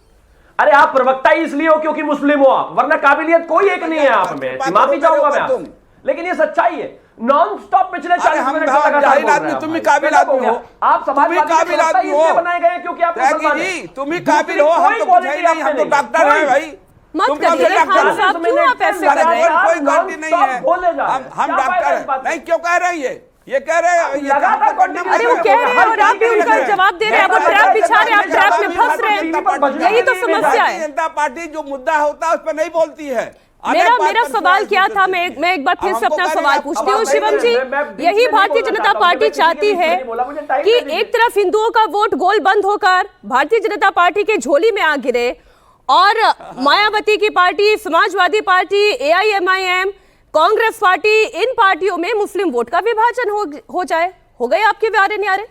S7: अरे आप प्रवक्ता ही इसलिए हो क्योंकि मुस्लिम हो आप, वरना काबिलियत कोई एक नहीं है आप में। माफी चाहूंगा मैं आपसे, लेकिन ये सच्चाई है। नॉन स्टॉप पिछले 40 मिनट से लगातार बोल रहे हैं।
S4: तुम भी काबिल आदमी हो,
S7: आप समाजवादी काबिल हो, बनाए गए क्योंकि आप मुसलमान हैं।
S4: तुम भी काबिल हो, हम तो कुछ नहीं, हम तो डॉक्टर हैं भाई।
S1: मत करिए खान साहब, क्यों आप ऐसे कर रहे हैं?
S4: कोई गलती नहीं है, हम डॉक्टर हैं। नहीं, क्यों कह रहे हैं ये कह रहे हैं
S1: अरे वो कह रहे हैं और आप भी उनका जवाब दे रहे हैं। अब ट्रैप बिछा रहे हैं, आप ट्रैप में फंस रहे हैं, यही तो समस्या है।
S4: जनता पार्टी जो मुद्दा होता है उस पर नहीं बोलती है।
S1: मेरा सवाल क्या था, मैं एक बार फिर से अपना सवाल पूछती हूँ शिवम जी। यही भारतीय जनता पार्टी चाहती है कि एक तरफ हिंदुओं का वोट गोल बंद होकर भारतीय जनता पार्टी के झोली में आ गिरे, और मायावती की party, Samajwadi party, AIMIM, Congress party, इन पार्टियों में मुस्लिम वोट का विभाजन हो जाए। हो गए आपके व्यारे न्यारे?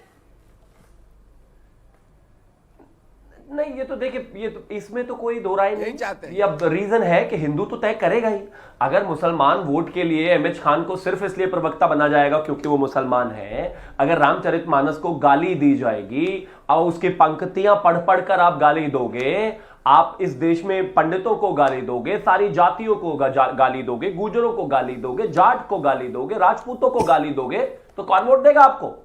S7: नहीं, ये तो देखिए, ये तो इसमें तो कोई दो राय नहीं
S4: चाहते।
S7: ये अब रीजन है कि हिंदू तो तय करेगा ही। अगर मुसलमान वोट के लिए एमएच खान को सिर्फ इसलिए प्रवक्ता बना जाएगा क्योंकि वो मुसलमान है, अगर रामचरितमानस को गाली दी जाएगी और उसकी पंक्तियां पढ़ पढ़ कर आप गाली दोगे, आप इस देश में पंडितों को गाली दोगे, सारी जातियों को गाली दोगे, गुजरों को गाली दोगे, जाट को गाली दोगे, राजपूतों को गाली दोगे, तो कौन वोट देगा आपको?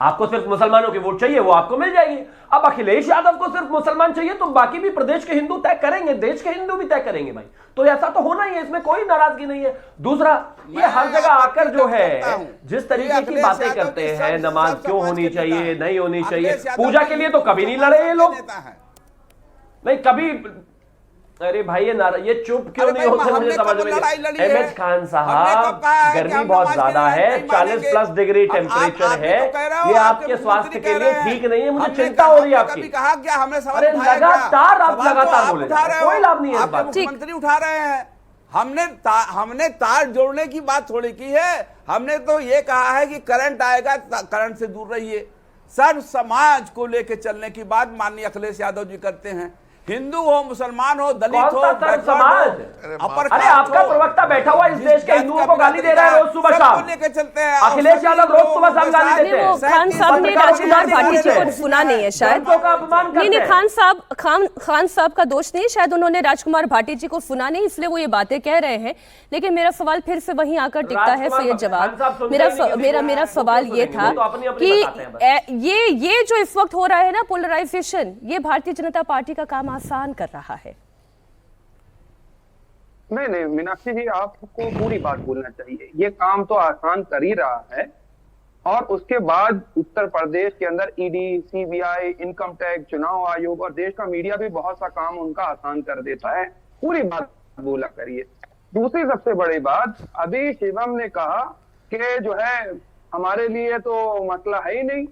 S7: आपको सिर्फ मुसलमानों की वोट चाहिए, वो आपको मिल जाएगी। अब अखिलेश यादव को सिर्फ मुसलमान चाहिए तो बाकी भी प्रदेश के हिंदू तय करेंगे, देश के हिंदू भी तय करेंगे भाई। तो ऐसा तो होना ही है, इसमें कोई नाराजगी नहीं है। दूसरा, ये हर जगह आकर जो है जिस तरीके की बातें करते हैं, नमाज क्यों होनी चाहिए, नहीं होनी चाहिए, पूजा के लिए तो कभी नहीं लड़े ये लोग, नहीं कभी। अरे भाई ये चुप क्यों नहीं होते, मुझे समझ में नहीं। एमएच खान साहब, गर्मी बहुत ज्यादा है, 40+ डिग्री टेम्परेचर है, ये आपके स्वास्थ्य के लिए ठीक नहीं है, मुझे चिंता हो रही है आपकी। अरे लगातार आप लगातार बोले, कोई लाभ नहीं है इस बात।
S4: मुख्यमंत्री उठा रहे हैं, हमने तार जोड़ने की बात थोड़ी की है। हमने तो ये कहा है कि करंट आएगा, करंट से दूर रहिए। सर्व समाज को लेकर चलने की बात माननीय अखिलेश यादव जी करते हैं। हिंदू हो, मुसलमान हो, दलित हो,
S7: समाज। अरे आपका प्रवक्ता बैठा हुआ इस देश के हिंदुओं को गाली दे रहा है रोज सुबह शाम,
S4: लेके चलते हैं।
S7: अखिलेश यादव रोज सुबह शाम गाली देते हैं।
S1: खान साहब ने राजकुमार भाटी जी को सुना नहीं है शायद। नहीं, खान साहब का दोष नहीं, शायद उन्होंने राजकुमार भाटी जी को सुना नहीं, इसलिए वो ये बातें कह रहे हैं। लेकिन मेरा सवाल फिर से वहीं आकर टिकता है सैयद जवाब। मेरा सवाल ये था कि ये जो इस वक्त हो रहा है ना पोलराइजेशन, ये भारतीय जनता पार्टी का काम आसान कर रहा है।
S5: नहीं मीनाक्षी जी, आपको पूरी बात बोलना चाहिए। ये काम तो आसान कर ही रहा है, और उसके बाद उत्तर प्रदेश के अंदर ईडी, सीबीआई, इनकम टैक्स, चुनाव आयोग और देश का मीडिया भी बहुत सा काम उनका आसान कर देता है। पूरी बात बोला करिए। दूसरी सबसे बड़ी बात, अभी शिवम ने कहा कि जो है हमारे लिए तो मसला है ही नहीं,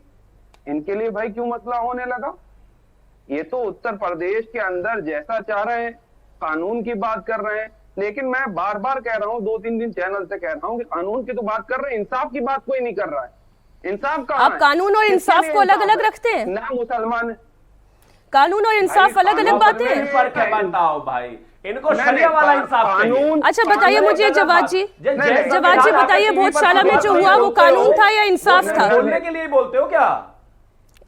S5: इनके लिए भाई क्यों मसला होने लगा? ये तो उत्तर प्रदेश के अंदर जैसा चाह रहे हैं, कानून की बात कर रहे हैं। लेकिन मैं बार बार कह रहा हूँ, 2-3 दिन चैनल से कह रहा हूँ कि कानून की तो बात कर रहे हैं, इंसाफ की बात कोई नहीं कर रहा है। इंसाफ का
S1: आप कानून और इंसाफ को अलग अलग रखते हैं
S5: ना? मुसलमान
S1: कानून और इंसाफ अलग अलग बातें हैं।
S7: फर्क है, बताओ भाई, इनको शरिया वाला इंसाफ चाहिए।
S1: अच्छा बताइए मुझे जवाब जी बताइए, भोजशाला में जो हुआ वो कानून था या इंसाफ था?
S7: बोलने के लिए बोलते हो क्या?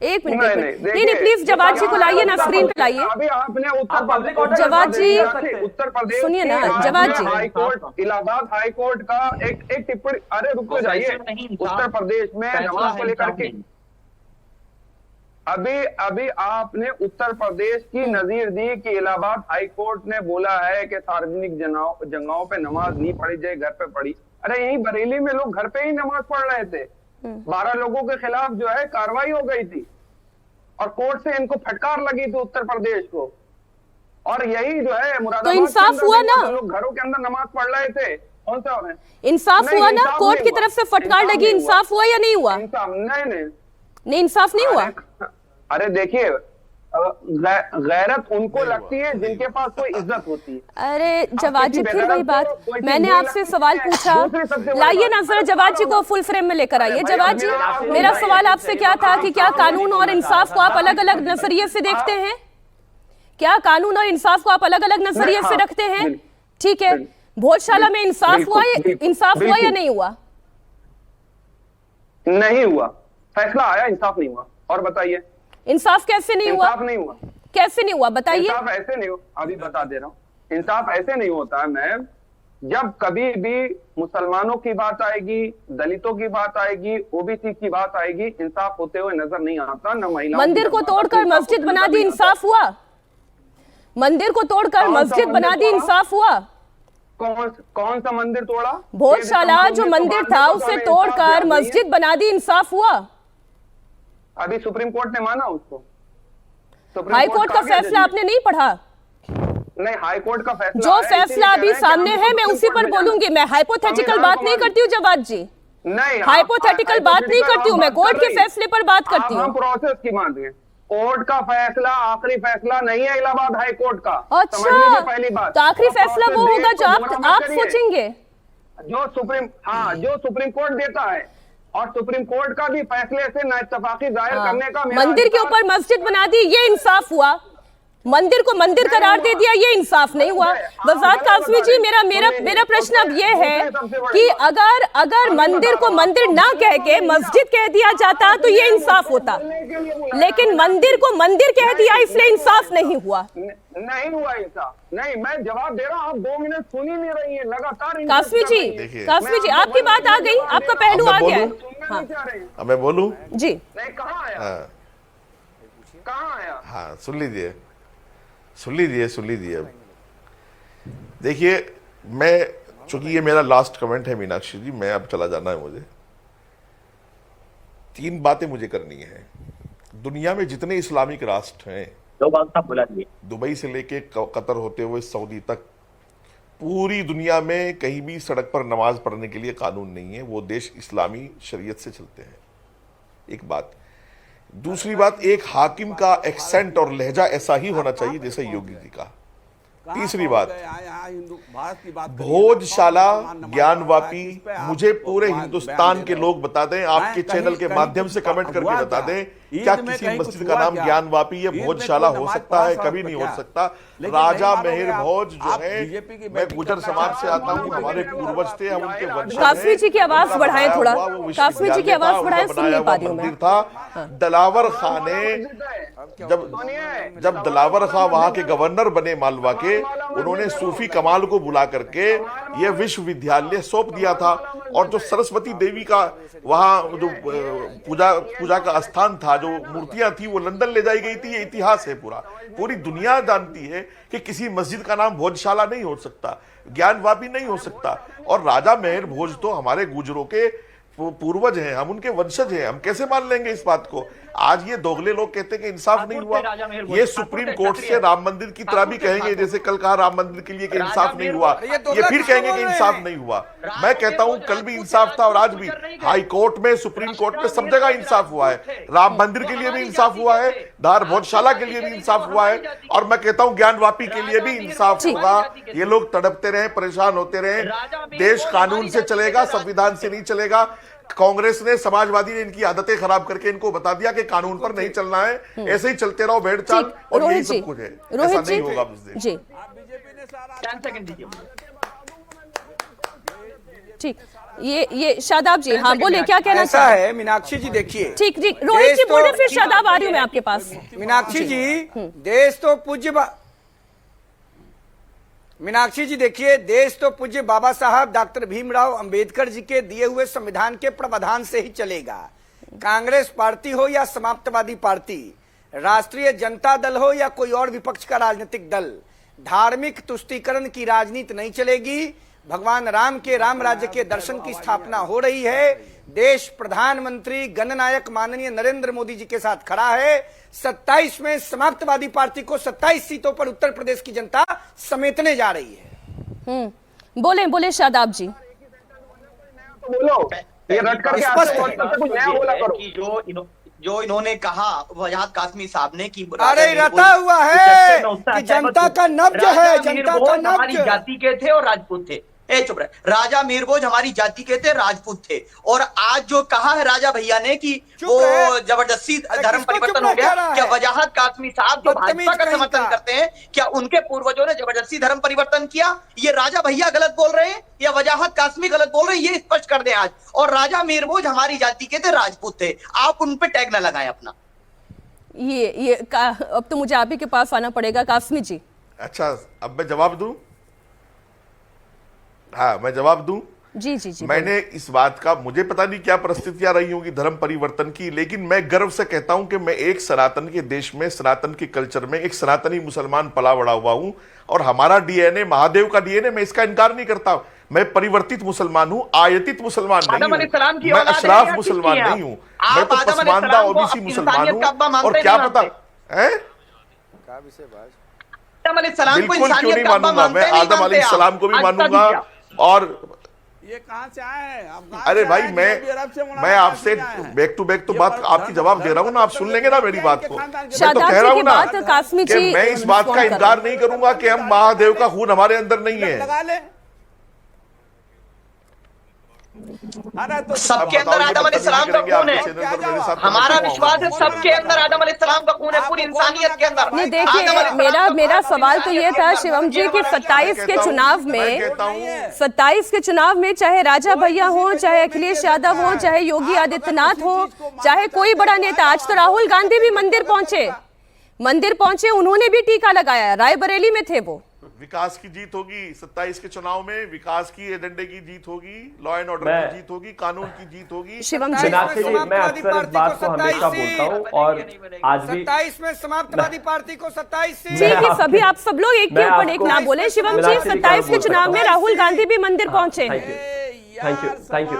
S1: एक मिनट
S5: नहीं,
S1: नहीं,
S5: देखिए,
S1: प्लीज जवाब जी को लाइए ना, स्क्रीन पे लाइए।
S5: अभी आपने उत्तर
S7: public order
S1: जवाब जी,
S5: उत्तर प्रदेश
S1: सुनिए ना,
S5: के
S1: जवाब जी।
S5: High court, Allahabad high court का एक टिप्पणी, अरे रुक जाइए, उत्तर प्रदेश में नमाज को लेकर के अभी आपने उत्तर प्रदेश की नजीर दी कि इलाहाबाद हाई कोर्ट ने बोला है कि सार्वजनिक जगहों पे नमाज नहीं पढ़ी जाए, घर पे पढ़ी। अरे यही बरेली में लोग घर पे ही नमाज पढ़ रहे थे, 12 लोगों के खिलाफ जो है कार्रवाई हो गई थी और कोर्ट से इनको फटकार लगी थी उत्तर प्रदेश को। और यही जो है मुरादाबाद
S1: तो इंसाफ हुआ ना?
S5: लोग घरों के अंदर नमाज पढ़ रहे थे, कौन सा हो रहे हैं?
S1: इंसाफ
S5: नहीं,
S1: हुआ ना?
S5: इंसाफ
S1: कोर्ट
S5: नहीं
S1: की
S5: हुआ।
S1: तरफ से फटकार लगी,
S5: नहीं
S1: इंसाफ हुआ या नहीं हुआ?
S5: इंसाफ नहीं,
S1: नहीं, इंसाफ नहीं हुआ।
S5: अरे देखिए, गैरत उनको लगती है जिनके पास कोई इज्जत होती है।
S1: अरे जवाब जी, फिर वही बात,
S5: कोई चीज
S1: मैंने
S5: बुरी
S1: आपसे
S5: लगती
S1: सवाल
S5: है।
S1: पूछा,
S5: दूसरी सबसे बड़ी
S1: लाइए
S5: बात-
S1: ना जरा जवाब जी को फुल फ्रेम में लेकर आइए। जवाब जी, मेरा सवाल आपसे क्या था कि क्या कानून और इंसाफ को आप अलग अलग नजरिए से देखते हैं? क्या कानून और इंसाफ को आप अलग अलग नजरिए से रखते हैं? ठीक है, भोजशाला में इंसाफ हुआ या नहीं हुआ?
S5: नहीं हुआ, फैसला आया, इंसाफ नहीं हुआ। और बताइए,
S1: इंसाफ कैसे नहीं हुआ?
S5: इंसाफ नहीं हुआ,
S1: कैसे नहीं हुआ बताइए?
S5: इंसाफ ऐसे नहीं हो, अभी बता दे रहा हूँ। इंसाफ ऐसे नहीं होता है मैम, जब कभी भी मुसलमानों की बात आएगी, दलितों की बात आएगी, ओबीसी की बात आएगी, इंसाफ होते हुए नजर नहीं आता। न महिलाओं
S1: मंदिर को तोड़कर मस्जिद बना दी, इंसाफ हुआ? मंदिर को तोड़कर मस्जिद बना दी, इंसाफ हुआ?
S5: कौन सा मंदिर तोड़ा?
S1: भोजशाला जो मंदिर था उसे तोड़कर मस्जिद बना दी, इंसाफ हुआ?
S5: अभी सुप्रीम कोर्ट ने माना उसको।
S1: हाई कोर्ट का फैसला आपने नहीं पढ़ा?
S5: नहीं, हाई कोर्ट का फैसला
S1: जो
S5: है, इसीलिए
S1: फैसला
S5: कह
S1: अभी
S5: रहे हैं कि
S1: सामने
S5: हम
S1: है मैं उसी
S5: सुप्रीम
S1: पर
S5: कोर्ट में
S1: बोलूंगी। मैं हाइपोथेटिकल
S5: संविधान
S1: बात
S5: को
S1: नहीं
S5: मान-
S1: करती हूँ जवाब जी,
S5: नहीं,
S1: हाइपोथेटिकल बात नहीं करती हूँ मैं, कोर्ट के फैसले पर बात करती
S5: हम
S1: हूँ।
S5: प्रोसेस की बात है। कोर्ट का फैसला आखिरी फैसला नहीं है इलाहाबाद हाई कोर्ट का। समझ लीजिए
S1: अच्छा,
S5: पहली बात।
S1: तो आखिरी
S5: और
S1: फैसला वो
S5: प्रोसेस
S1: होगा
S5: देश
S1: जो
S5: को गुमराह मत
S1: आप
S5: करिए।
S1: सोचेंगे।
S5: जो सुप्रीम कोर्ट देता है, और सुप्रीम कोर्ट का भी फैसले से नाइत्तेफाकी जाहिर करने का मेरा
S1: मंदिर के
S5: अधिकार-
S1: ऊपर मस्जिद बना दी, ये इंसाफ हुआ? मंदिर को मंदिर करार दे दिया, ये इंसाफ नहीं हुआ? वजात कासमी जी, मेरा प्रश्न अब ये है कि अगर मंदिर को मंदिर ना कह के मस्जिद कह दिया जाता तो ये इंसाफ होता, लेकिन मंदिर को मंदिर कह दिया इसलिए इंसाफ नहीं हुआ।
S5: नहीं हुआ इंसाफ। नहीं, मैं जवाब दे रहा हूँ, आप 2 मिनट सुन ही नहीं रही है, लगातार
S1: कासमी जी,
S3: देखिए।
S1: आपकी बात आ गई, आपका पहलू आ गया है।
S5: सुनना नहीं चाह रहे हैं।
S3: अब मैं बोलूं?
S1: जी,
S5: नहीं, कहाँ आया?
S3: हाँ
S5: कहाँ आया?
S3: हाँ, सुन लीजिए। अब देखिए, मैं चूंकि ये मेरा लास्ट कमेंट है मीनाक्षी जी, मैं अब चला जाना है मुझे। 3 बातें मुझे करनी है। दुनिया में जितने इस्लामिक राष्ट्र हैं,
S6: 2 बात आप बुला दिए।
S3: दुबई से लेके कतर होते हुए सऊदी तक, पूरी दुनिया में कहीं भी सड़क पर नमाज पढ़ने के लिए कानून नहीं है। वो देश इस्लामी शरीयत से चलते हैं, एक बात। दूसरी बात, एक हाकिम का एक्सेंट और लहजा ऐसा ही होना चाहिए जैसे योगी जी का। तीसरी बात, भोजशाला ज्ञानवापी, मुझे पूरे हिंदुस्तान के लोग बता दें, आपके चैनल के माध्यम से कमेंट करके बता दें, क्या किसी मस्जिद का नाम ज्ञानवापी या भोजशाला हो सकता है? कभी नहीं हो सकता। राजा मेहर भोज जो है, मैं गुजर समाज से आता हूँ, हमारे पूर्वज थे, हम उनके वंशज हैं।
S1: कासमी जी की आवाज बढ़ाएं थोड़ा, कासमी जी की आवाज बढ़ाएं, सुन नहीं पा रही हूं मैं।
S3: मंदिर था दलावर खां ने, जब दलावर खां वहां के गवर्नर बने मालवा के, उन्होंने सूफी कमाल को बुला करके यह विश्वविद्यालय सौंप दिया था। और जो सरस्वती देवी का वहां जो पूजा का स्थान था, जो मूर्तियां थी, वो लंदन ले जाई गई थी। ये इतिहास है पूरी दुनिया जानती है कि किसी मस्जिद का नाम भोजशाला नहीं हो सकता, ज्ञानवापी नहीं हो सकता। और राजा मेहर भोज तो हमारे गुजरों के पूर्वज हैं, हम उनके वंशज हैं, हम कैसे मान लेंगे इस बात को? आज ये दोगले लोग कहते हैं कि इंसाफ नहीं हुआ। ये सुप्रीम कोर्ट से राम मंदिर की तरह भी कहेंगे, जैसे कल कहा राम मंदिर के लिए कि इंसाफ नहीं हुआ, ये फिर कहेंगे कि इंसाफ नहीं हुआ। मैं कहता हूं कल भी इंसाफ था और आज भी। हाई कोर्ट में, सुप्रीम कोर्ट में, सब जगह इंसाफ हुआ है। राम मंदिर के लिए भी इंसाफ हुआ है, धार भोजशाला के लिए भी इंसाफ हुआ है, और मैं कहता हूं ज्ञानवापी के लिए भी इंसाफ होगा। ये लोग तड़पते रहे, परेशान होते रहे, देश कानून से चलेगा, संविधान से नहीं चलेगा। कांग्रेस ने, समाजवादी ने इनकी आदतें खराब करके इनको बता दिया कि कानून पर नहीं चलना है, ऐसे ही चलते रहो भेड़ चाल, और यही सब कुछ है। ऐसा नहीं होगा
S1: जी।
S6: बीजेपी ने सारा 10 सेकंड दीजिए।
S1: ठीक, ये शादाब जी, हाँ बोले, क्या कहना
S8: ऐसा
S1: चाहते हैं?
S8: है मीनाक्षी जी, देखिए,
S1: ठीक ठीक, रोहित जी
S8: देश
S1: बोले,
S8: तो-
S1: फिर शादाब आ रही हूँ मैं आपके पास।
S8: मीनाक्षी जी, देश तो मीनाक्षी जी देखिए, देश तो पूज्य बाबा साहब डॉक्टर भीमराव अंबेडकर जी के दिए हुए संविधान के प्रावधान से ही चलेगा। कांग्रेस पार्टी हो या समाप्तवादी पार्टी, राष्ट्रीय जनता दल हो या कोई और विपक्ष का राजनीतिक दल, धार्मिक तुष्टीकरण की राजनीति नहीं चलेगी। भगवान राम के राम राज्य के दर्शन की स्थापना हो रही है। देश प्रधानमंत्री गणनायक माननीय नरेंद्र मोदी जी के साथ खड़ा है। 27 में समाप्तवादी पार्टी को 27 सीटों पर उत्तर प्रदेश की जनता समेटने जा रही है।
S1: बोले बोले शादाब जी।
S5: बोलो, ये रट करके आते हो, कुछ नया बोला करो।
S6: कि जो इन्होंने कहा वजाहत कासमी साहब ने कि
S8: अरे रटा हुआ है कि जनता का नब्ज है, जनता का
S6: हमारी
S8: नब्ज।
S6: जाति के थे और राजपूत थे। चुप रहे, राजा मीरभोज हमारी जाति के थे, राजपूत थे। और आज जो कहा है राजा भैया ने कि वो जबरदस्ती धर्म परिवर्तन हो गया, क्या वजाहत कासमी साहब जो भाजपा का समर्थन करते हैं, क्या उनके पूर्वजों ने जबरदस्ती धर्म परिवर्तन किया? ये राजा भैया गलत बोल रहे हैं या वजाहत कासमी गलत बोल रहे हैं, ये स्पष्ट कर दें आज। और राजा मीरभोज हमारी जाति के थे, राजपूत थे। आप उन पे टैग न लगाएं अपना।
S1: अब तो मुझे आप ही के पास आना पड़ेगा, कासमी जी।
S3: अच्छा, अब मैं जवाब दूं? हाँ, मैं जवाब दूं?
S1: जी जी जी।
S3: मैंने इस बात का, मुझे पता नहीं क्या परिस्थितियां रही होंगी धर्म परिवर्तन की, लेकिन मैं गर्व से कहता हूं कि मैं एक सनातन के देश में, सनातन के कल्चर में एक सनातनी मुसलमान पला बड़ा हुआ हूं। और हमारा डीएनए महादेव का डीएनए, मैं इसका इनकार नहीं करता। मैं परिवर्तित मुसलमान हूं, आयतित मुसलमान नहीं हूं, मैं अशराफ मुसलमान नहीं हूं, मैं तो पसमानदा ओबीसी मुसलमान हूं। और क्या पता है, बिल्कुल क्यों नहीं मानूंगा, मैं आदम अलैहिस्सलाम को भी मानूंगा। और
S4: ये कहां से आए हैं?
S3: अरे भाई, मैं आपसे बैक टू बैक तो बात आपकी जवाब दे रहा हूँ ना, आप सुन लेंगे ना मेरी बात को। मैं तो कह रहा हूँ ना कि मैं इस बात का इनकार नहीं करूंगा कि हम महादेव का खून हमारे अंदर नहीं है।
S6: सबके अंदर आदम अलैहिस्सलाम का खून है। हमारा विश्वास है सबके अंदर आदम अलैहिस्सलाम का खून है, पूरी इंसानियत के अंदर।
S1: नहीं, देखिए, मेरा सवाल तो ये था शिवम जी कि 27 के चुनाव में चाहे राजा भैया हो, चाहे अखिलेश यादव हो, चाहे योगी आदित्यनाथ हो, चाहे कोई बड़ा नेता, आज तो राहुल गांधी भी मंदिर पहुंचे, उन्होंने भी टीका लगाया, रायबरेली में थे वो।
S3: विकास की जीत होगी 27 के चुनाव में, विकास की एजेंडे की जीत होगी, लॉ एंड ऑर्डर की जीत होगी, कानून की जीत होगी।
S1: शिवम जी,
S7: मीनाक्षी जी, मैं अक्सर इस बात को हमेशा बोलता हूँ और आज भी
S8: 27 में समाप्तवादी पार्टी को 27
S1: ठीक है, सभी आप सब लोग एक के ऊपर एक ना बोले। शिवम जी, 27 के चुनाव में राहुल गांधी भी मंदिर पहुंचे।
S7: Thank you.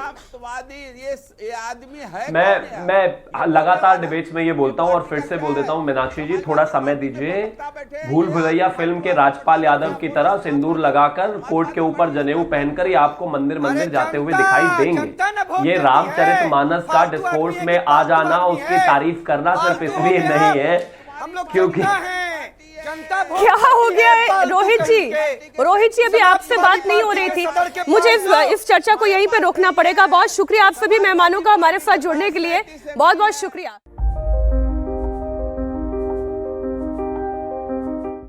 S4: ये आदमी है।
S7: मैं लगातार डिबेट्स में ये बोलता हूं और फिर से बोल देता हूं, मीनाक्षी जी थोड़ा समय दीजिए। भूल भुलैया फिल्म के राजपाल यादव की तरह सिंदूर लगाकर, कोर्ट के ऊपर जनेऊ पहनकर ही आपको मंदिर जाते हुए दिखाई देंगे। ये रामचरितमानस का डिस्कोर्स में आ जाना, उसकी तारीफ करना सिर्फ इसलिए नहीं है क्योंकि
S1: क्या हो गया है रोहित जी, अभी आपसे बात नहीं हो रही थी। मुझे इस चर्चा को यहीं पे रोकना पड़ेगा। बहुत शुक्रिया आप सभी मेहमानों का हमारे साथ जुड़ने के लिए, बहुत बहुत शुक्रिया।